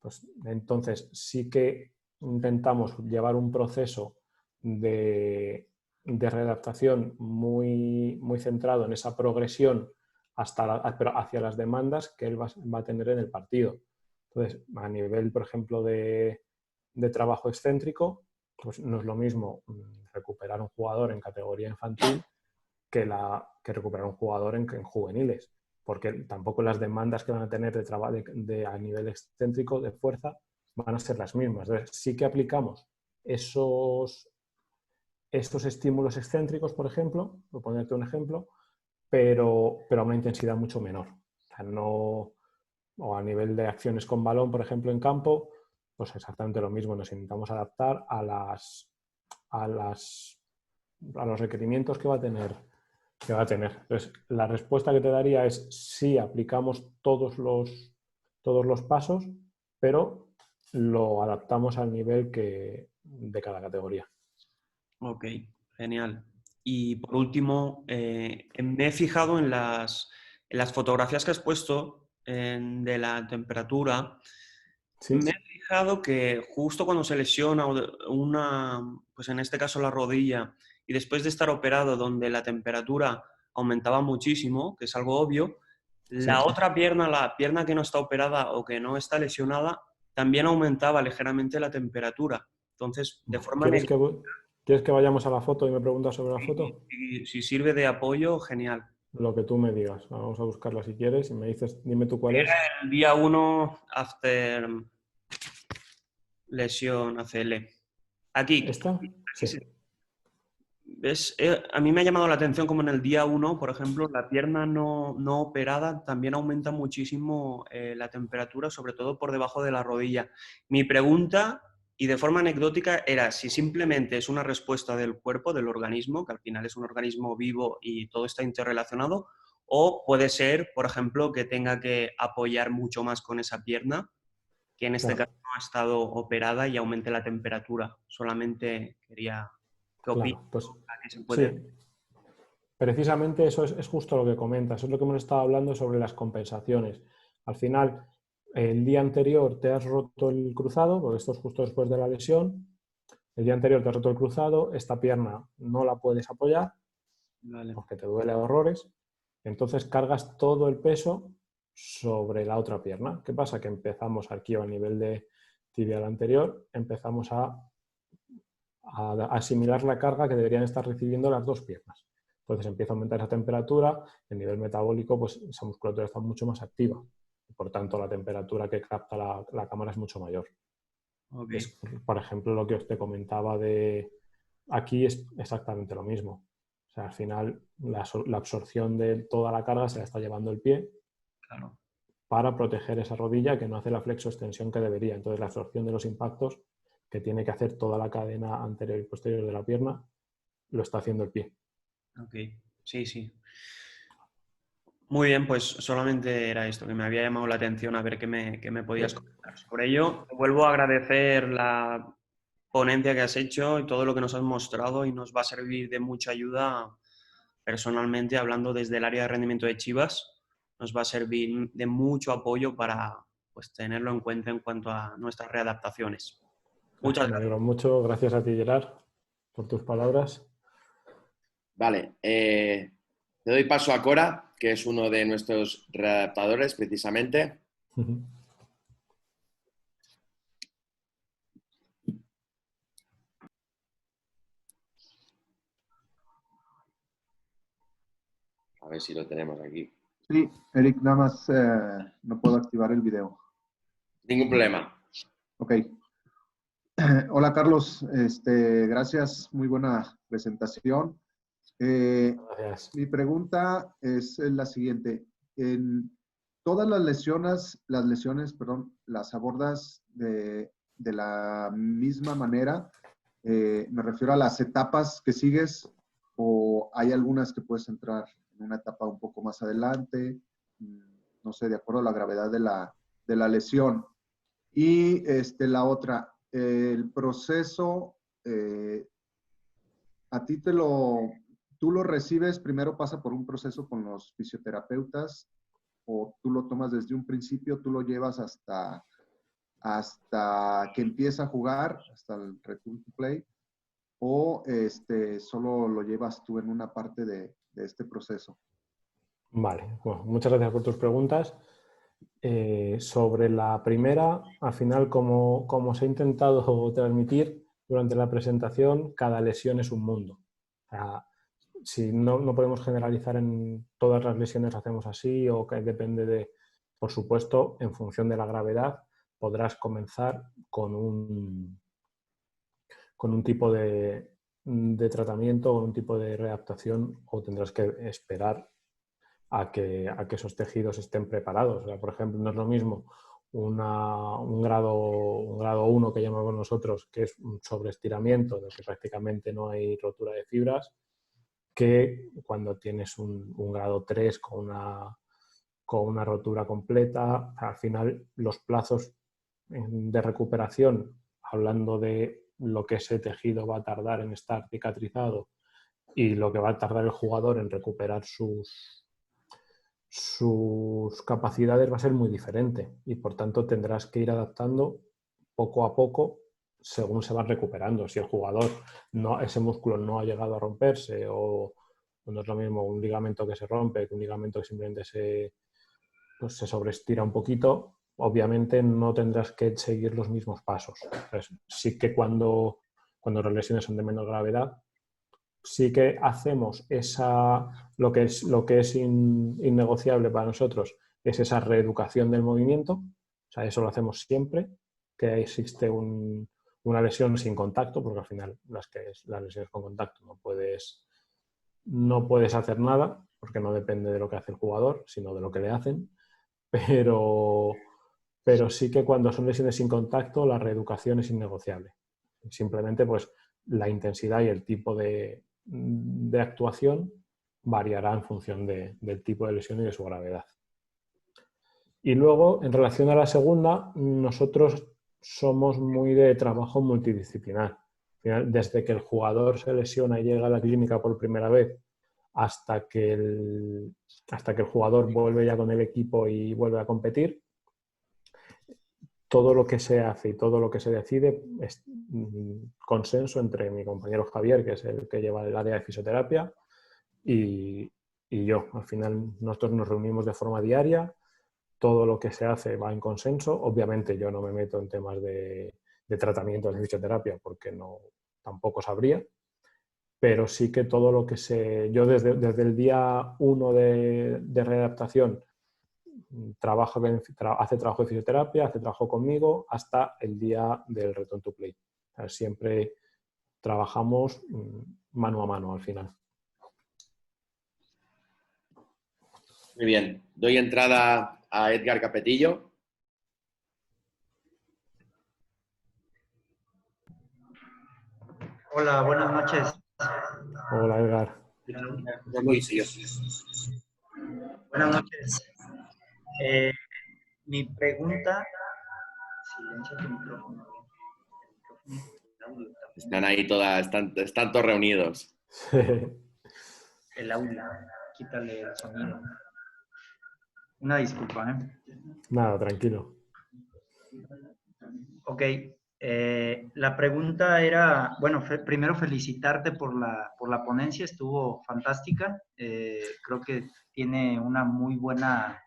Pues, entonces, sí que intentamos llevar un proceso de readaptación muy, muy centrado en esa progresión pero hacia las demandas que él va a tener en el partido. Entonces, a nivel, por ejemplo, de trabajo excéntrico, pues no es lo mismo recuperar un jugador en categoría infantil que recuperar un jugador en juveniles, porque tampoco las demandas que van a tener de trabajo a nivel excéntrico de fuerza van a ser las mismas. Entonces, sí que aplicamos esos estímulos excéntricos, por ejemplo, por ponerte un ejemplo, pero a una intensidad mucho menor. O sea, o a nivel de acciones con balón, por ejemplo, en campo, pues exactamente lo mismo. Nos intentamos adaptar a los requerimientos que va a tener. Entonces, la respuesta que te daría es sí, aplicamos todos los pasos, pero lo adaptamos al nivel de cada categoría. Ok, genial. Y por último, me he fijado en las fotografías que has puesto de la temperatura. ¿Sí? Me he fijado que justo cuando se lesiona pues en este caso la rodilla, y después de estar operado donde la temperatura aumentaba muchísimo, que es algo obvio, Sí. la otra pierna, la pierna que no está operada o que no está lesionada, también aumentaba ligeramente la temperatura. Entonces, de forma ¿Quieres negativa, ¿Quieres que vayamos a la foto y me preguntas sobre la foto? si sirve de apoyo, genial. Lo que tú me digas. Vamos a buscarla si quieres y me dices, dime tú cuál es. El día 1 after lesión ACL. Aquí, ¿Esta? aquí Sí. ¿ves? A mí me ha llamado la atención como en el día 1, por ejemplo, la pierna no operada también aumenta muchísimo la temperatura, sobre todo por debajo de la rodilla. Mi pregunta, y de forma anecdótica, era si simplemente es una respuesta del cuerpo, del organismo, que al final es un organismo vivo y todo está interrelacionado, o puede ser, por ejemplo, que tenga que apoyar mucho más con esa pierna, que en este Claro, caso no ha estado operada y aumente la temperatura. Solamente quería que opine claro. Pues que se puede. sí, precisamente eso es justo lo que comentas. Es lo que hemos estado hablando sobre las compensaciones. Al final, el día anterior te has roto el cruzado, porque esto es justo después de la lesión. El día anterior te has roto el cruzado, esta pierna no la puedes apoyar Vale. porque te duele a horrores. Entonces cargas todo el peso sobre la otra pierna. ¿Qué pasa? Que empezamos aquí a nivel de tibial anterior, empezamos a asimilar la carga que deberían estar recibiendo las dos piernas. Entonces empieza a aumentar esa temperatura, el nivel metabólico, pues esa musculatura está mucho más activa. Por tanto, la temperatura que capta la cámara es mucho mayor. Ok. Por ejemplo, lo que os te comentaba de aquí es exactamente lo mismo. O O sea, al final la absorción de toda la carga se la está llevando el pie. Claro. Para proteger esa rodilla que no hace la flexoextensión que debería. Entonces, la absorción de los impactos que tiene que hacer toda la cadena anterior y posterior de la pierna lo está haciendo el pie. Ok, sí, sí. Muy bien, pues solamente era esto, que me había llamado la atención a ver qué me podías comentar. Sobre ello, te vuelvo a agradecer la ponencia que has hecho y todo lo que nos has mostrado y nos va a servir de mucha ayuda personalmente, hablando desde el área de rendimiento de Chivas. Nos va a servir de mucho apoyo para pues, tenerlo en cuenta en cuanto a nuestras readaptaciones. Muchas Me gracias. alegro mucho. Gracias a ti, Gerard, por tus palabras. Vale, le doy paso a Cora, que es uno de nuestros readaptadores precisamente. A ver si lo tenemos aquí. Sí, Eric, nada más no puedo activar el video. Ningún problema. Ok. Hola, Carlos. Gracias. Muy buena presentación. Gracias. Mi pregunta es la siguiente. En todas las lesiones, las abordas de la misma manera. Me refiero a las etapas que sigues o hay algunas que puedes entrar en una etapa un poco más adelante, no sé, de acuerdo a la gravedad de la lesión. Y la otra, el proceso, a ti tú lo recibes, primero pasa por un proceso con los fisioterapeutas o tú lo tomas desde un principio, tú lo llevas hasta que empieza a jugar, hasta el return to play, o solo lo llevas tú en una parte de este proceso. Vale, bueno, muchas gracias por tus preguntas. Sobre la primera, al final, como os he intentado transmitir durante la presentación, cada lesión es un mundo. O sea, si no podemos generalizar en todas las lesiones hacemos así o que depende de, por supuesto, en función de la gravedad, podrás comenzar con un tipo de tratamiento o un tipo de readaptación o tendrás que esperar a que esos tejidos estén preparados. O sea, por ejemplo, no es lo mismo un grado 1 que llamamos nosotros, que es un sobreestiramiento, en el que prácticamente no hay rotura de fibras, que cuando tienes un grado 3 con una rotura completa. Al final, los plazos de recuperación, hablando de lo que ese tejido va a tardar en estar cicatrizado y lo que va a tardar el jugador en recuperar sus capacidades, va a ser muy diferente y por tanto tendrás que ir adaptando poco a poco según se van recuperando. Si el jugador ese músculo no ha llegado a romperse o no es lo mismo un ligamento que se rompe que un ligamento que simplemente se sobreestira un poquito, obviamente no tendrás que seguir los mismos pasos. Entonces, sí que cuando las lesiones son de menor gravedad, sí que hacemos lo que es innegociable para nosotros, es esa reeducación del movimiento. O sea, eso lo hacemos siempre, que existe una lesión sin contacto, porque al final las lesiones con contacto no puedes hacer nada, porque no depende de lo que hace el jugador, sino de lo que le hacen. Pero sí que cuando son lesiones sin contacto, la reeducación es innegociable. Simplemente, pues, la intensidad y el tipo de actuación variará en función del tipo de lesión y de su gravedad. Y luego, en relación a la segunda, nosotros somos muy de trabajo multidisciplinar. Desde que el jugador se lesiona y llega a la clínica por primera vez hasta que el jugador vuelve ya con el equipo y vuelve a competir, todo lo que se hace y todo lo que se decide es consenso entre mi compañero Javier, que es el que lleva el área de fisioterapia, y yo. Al final nosotros nos reunimos de forma diaria, todo lo que se hace va en consenso. Obviamente yo no me meto en temas de tratamiento de fisioterapia porque tampoco sabría, pero sí que todo lo que yo desde el día 1 de readaptación hace trabajo de fisioterapia, hace trabajo conmigo hasta el día del return to play. O sea, siempre trabajamos mano a mano al final. Muy bien. Doy entrada a Edgar Capetillo. Hola, buenas noches. Hola, Edgar. Buenas noches. Mi pregunta... Silencia tu micrófono. Están ahí todas, están todos reunidos. El audio. Quítale el sonido. Una disculpa, ¿eh? Nada, tranquilo. Ok. La pregunta era, bueno, primero felicitarte por la ponencia, estuvo fantástica. Creo que tiene una muy buena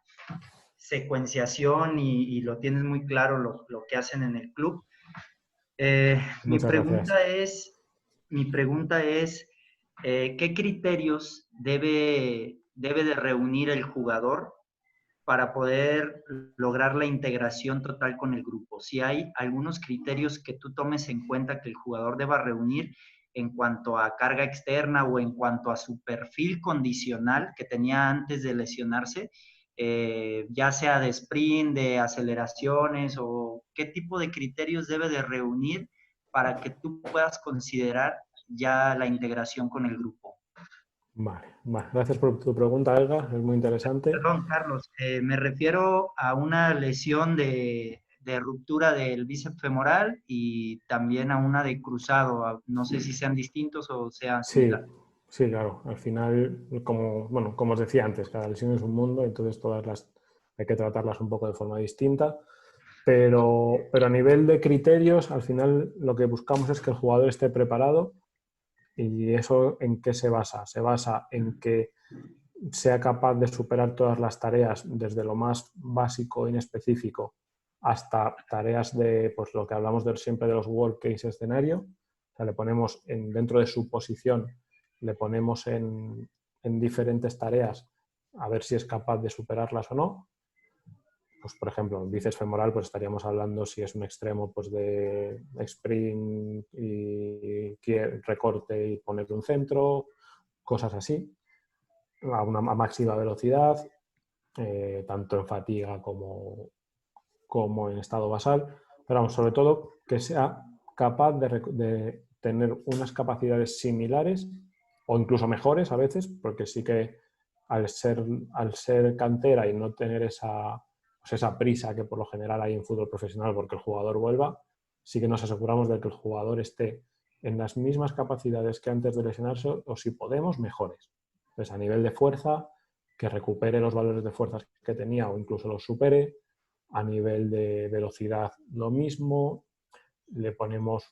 secuenciación y lo tienes muy claro lo que hacen en el club. Mi Muchas gracias. pregunta es ¿qué criterios debe de reunir el jugador para poder lograr la integración total con el grupo? Si hay algunos criterios que tú tomes en cuenta que el jugador deba reunir en cuanto a carga externa o en cuanto a su perfil condicional que tenía antes de lesionarse, ya sea de sprint, de aceleraciones, o qué tipo de criterios debe de reunir para que tú puedas considerar ya la integración con el grupo. Vale. Gracias por tu pregunta, Edgar. Es muy interesante. Perdón, Carlos, me refiero a una lesión de ruptura del bíceps femoral y también a una de cruzado. No sé si sean distintos o sean similares. Sí, claro. Al final, como os decía antes, cada lesión es un mundo, entonces hay que tratarlas un poco de forma distinta. Pero a nivel de criterios, al final lo que buscamos es que el jugador esté preparado. ¿Y eso en qué se basa? Se basa en que sea capaz de superar todas las tareas, desde lo más básico e inespecífico hasta tareas de, pues lo que hablamos siempre de los worst case escenario. O sea, le ponemos dentro de su posición, le ponemos en diferentes tareas a ver si es capaz de superarlas o no. Pues, por ejemplo, en bíceps femoral pues estaríamos hablando si es un extremo pues de sprint y recorte y poner un centro, cosas así, a una máxima velocidad, tanto en fatiga como en estado basal, pero vamos, sobre todo que sea capaz de tener unas capacidades similares o incluso mejores a veces, porque sí que al ser cantera y no tener esa prisa que por lo general hay en fútbol profesional porque el jugador vuelva, sí que nos aseguramos de que el jugador esté en las mismas capacidades que antes de lesionarse o, si podemos, mejores. Entonces, a nivel de fuerza, que recupere los valores de fuerza que tenía o incluso los supere. A nivel de velocidad, lo mismo. Le ponemos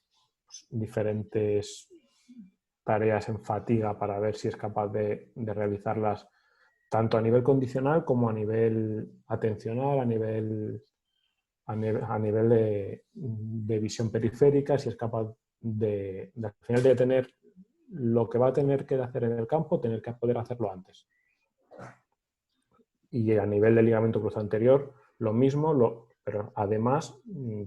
diferentes tareas en fatiga para ver si es capaz de realizarlas tanto a nivel condicional como a nivel atencional, a nivel de visión periférica, si es capaz al final de tener lo que va a tener que hacer en el campo, tener que poder hacerlo antes. Y a nivel del ligamento cruzado anterior, lo mismo, pero además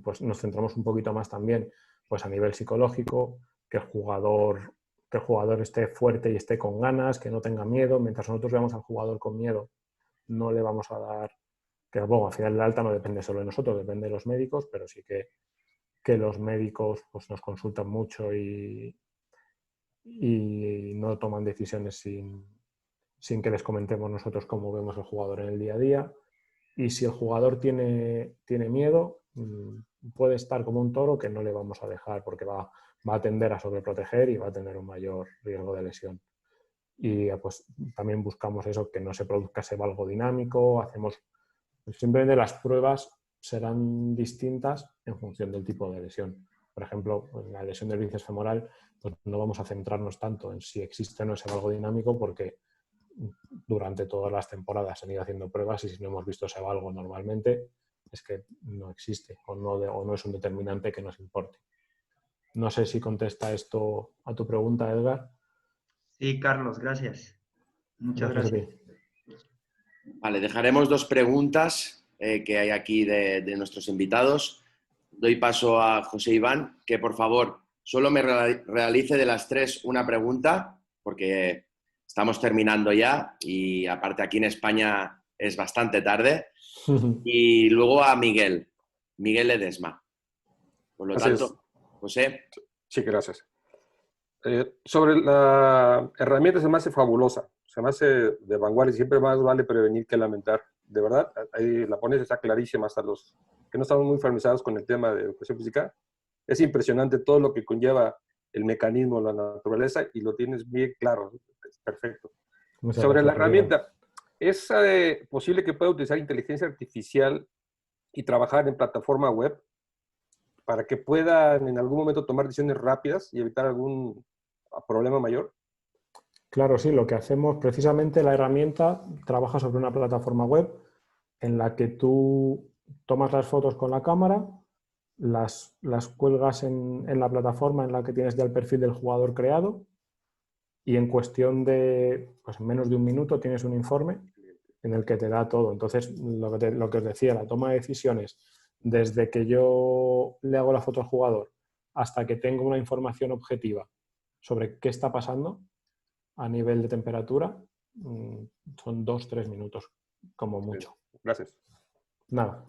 pues nos centramos un poquito más también pues a nivel psicológico, que el jugador esté fuerte y esté con ganas, que no tenga miedo. Mientras nosotros veamos al jugador con miedo, no le vamos a dar, que bueno, al final el alta no depende solo de nosotros, depende de los médicos, pero sí que los médicos pues, nos consultan mucho y no toman decisiones sin que les comentemos nosotros cómo vemos al jugador en el día a día. Y si el jugador tiene miedo, puede estar como un toro que no le vamos a dejar porque va a tender a sobreproteger y va a tener un mayor riesgo de lesión. Y pues también buscamos eso, que no se produzca ese valgo dinámico. Simplemente las pruebas serán distintas en función del tipo de lesión. Por ejemplo, en la lesión del bíceps femoral, pues no vamos a centrarnos tanto en si existe o no ese valgo dinámico, porque durante todas las temporadas han ido haciendo pruebas y si no hemos visto ese valgo normalmente es que no existe o no es un determinante que nos importe. No sé si contesta esto a tu pregunta, Edgar. Sí, Carlos, gracias. Muchas gracias. A ti. Vale, dejaremos dos preguntas que hay aquí de nuestros invitados. Doy paso a José Iván, que por favor solo me realice de las tres una pregunta, porque estamos terminando ya y aparte aquí en España es bastante tarde. Y luego a Miguel Ledesma. Por lo tanto, José. Sí, gracias. Sobre la herramienta se me hace fabulosa, se me hace de vanguardia, siempre más vale prevenir que lamentar. De verdad, ahí la ponencia está clarísima, hasta los que no estamos muy familiarizados con el tema de educación física. Es impresionante todo lo que conlleva el mecanismo, la naturaleza, y lo tienes bien claro, es perfecto. Sobre la herramienta, ¿es posible que pueda utilizar inteligencia artificial y trabajar en plataforma web para que puedan en algún momento tomar decisiones rápidas y evitar algún problema mayor? Claro, sí, lo que hacemos, precisamente la herramienta trabaja sobre una plataforma web en la que tú tomas las fotos con la cámara, las cuelgas en la plataforma en la que tienes ya el perfil del jugador creado y en cuestión de pues, menos de un minuto tienes un informe en el que te da todo. Entonces, lo que os decía, la toma de decisiones, desde que yo le hago la foto al jugador hasta que tengo una información objetiva sobre qué está pasando a nivel de temperatura, son 2-3 minutos, como mucho. Gracias. Nada.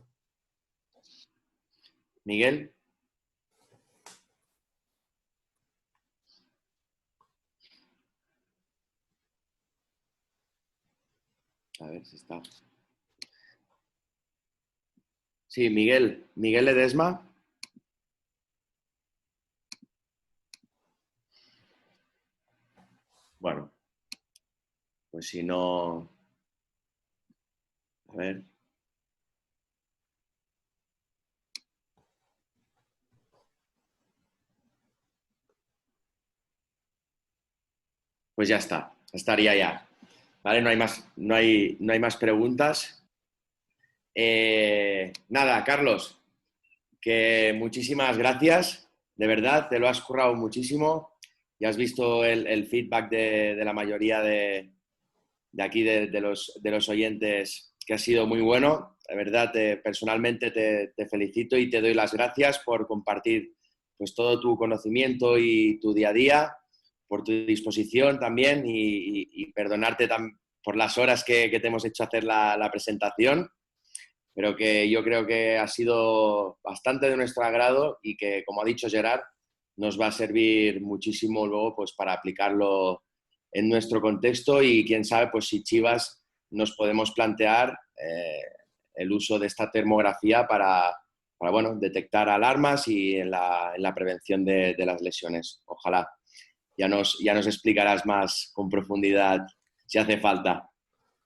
Miguel. A ver si está. Sí, Miguel Ledesma. Bueno, pues si no... A ver. Pues ya está, estaría ya. ¿Vale? No hay más preguntas. Nada, Carlos, que muchísimas gracias. De verdad, te lo has currado muchísimo. Ya has visto el feedback de la mayoría de aquí, de los oyentes, que ha sido muy bueno. De verdad, personalmente te felicito y te doy las gracias por compartir pues, todo tu conocimiento y tu día a día, por tu disposición también y perdonarte por las horas que te hemos hecho hacer la presentación, pero que yo creo que ha sido bastante de nuestro agrado y que, como ha dicho Gerard, nos va a servir muchísimo luego pues, para aplicarlo en nuestro contexto y quién sabe pues, si Chivas nos podemos plantear el uso de esta termografía para bueno, detectar alarmas y en la prevención de las lesiones. Ojalá. Ya nos explicarás más con profundidad si hace falta.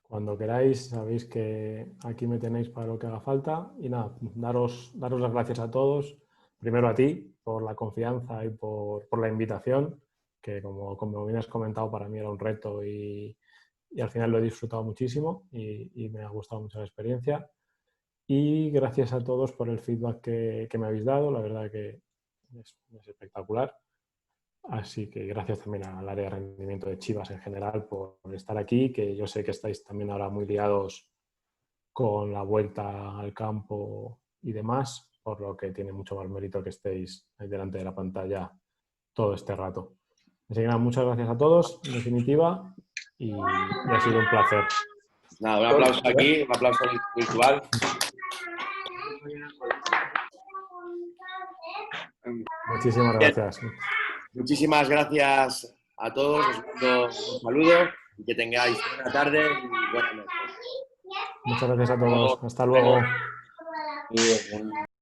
Cuando queráis, sabéis que aquí me tenéis para lo que haga falta. Y nada, daros las gracias a todos. Primero a ti por la confianza y por la invitación, que como bien has comentado, para mí era un reto y al final lo he disfrutado muchísimo y me ha gustado mucho la experiencia. Y gracias a todos por el feedback que me habéis dado. La verdad que es espectacular. Así que gracias también al área de rendimiento de Chivas en general por estar aquí, que yo sé que estáis también ahora muy liados con la vuelta al campo y demás, por lo que tiene mucho más mérito que estéis ahí delante de la pantalla todo este rato. Así que nada, muchas gracias a todos, en definitiva, y ha sido un placer. Nada, un aplauso aquí, un aplauso virtual. Muchísimas gracias. Muchísimas gracias a todos, os mando un saludo y que tengáis buena tarde y buenas noches. Muchas gracias a todos. Hasta luego.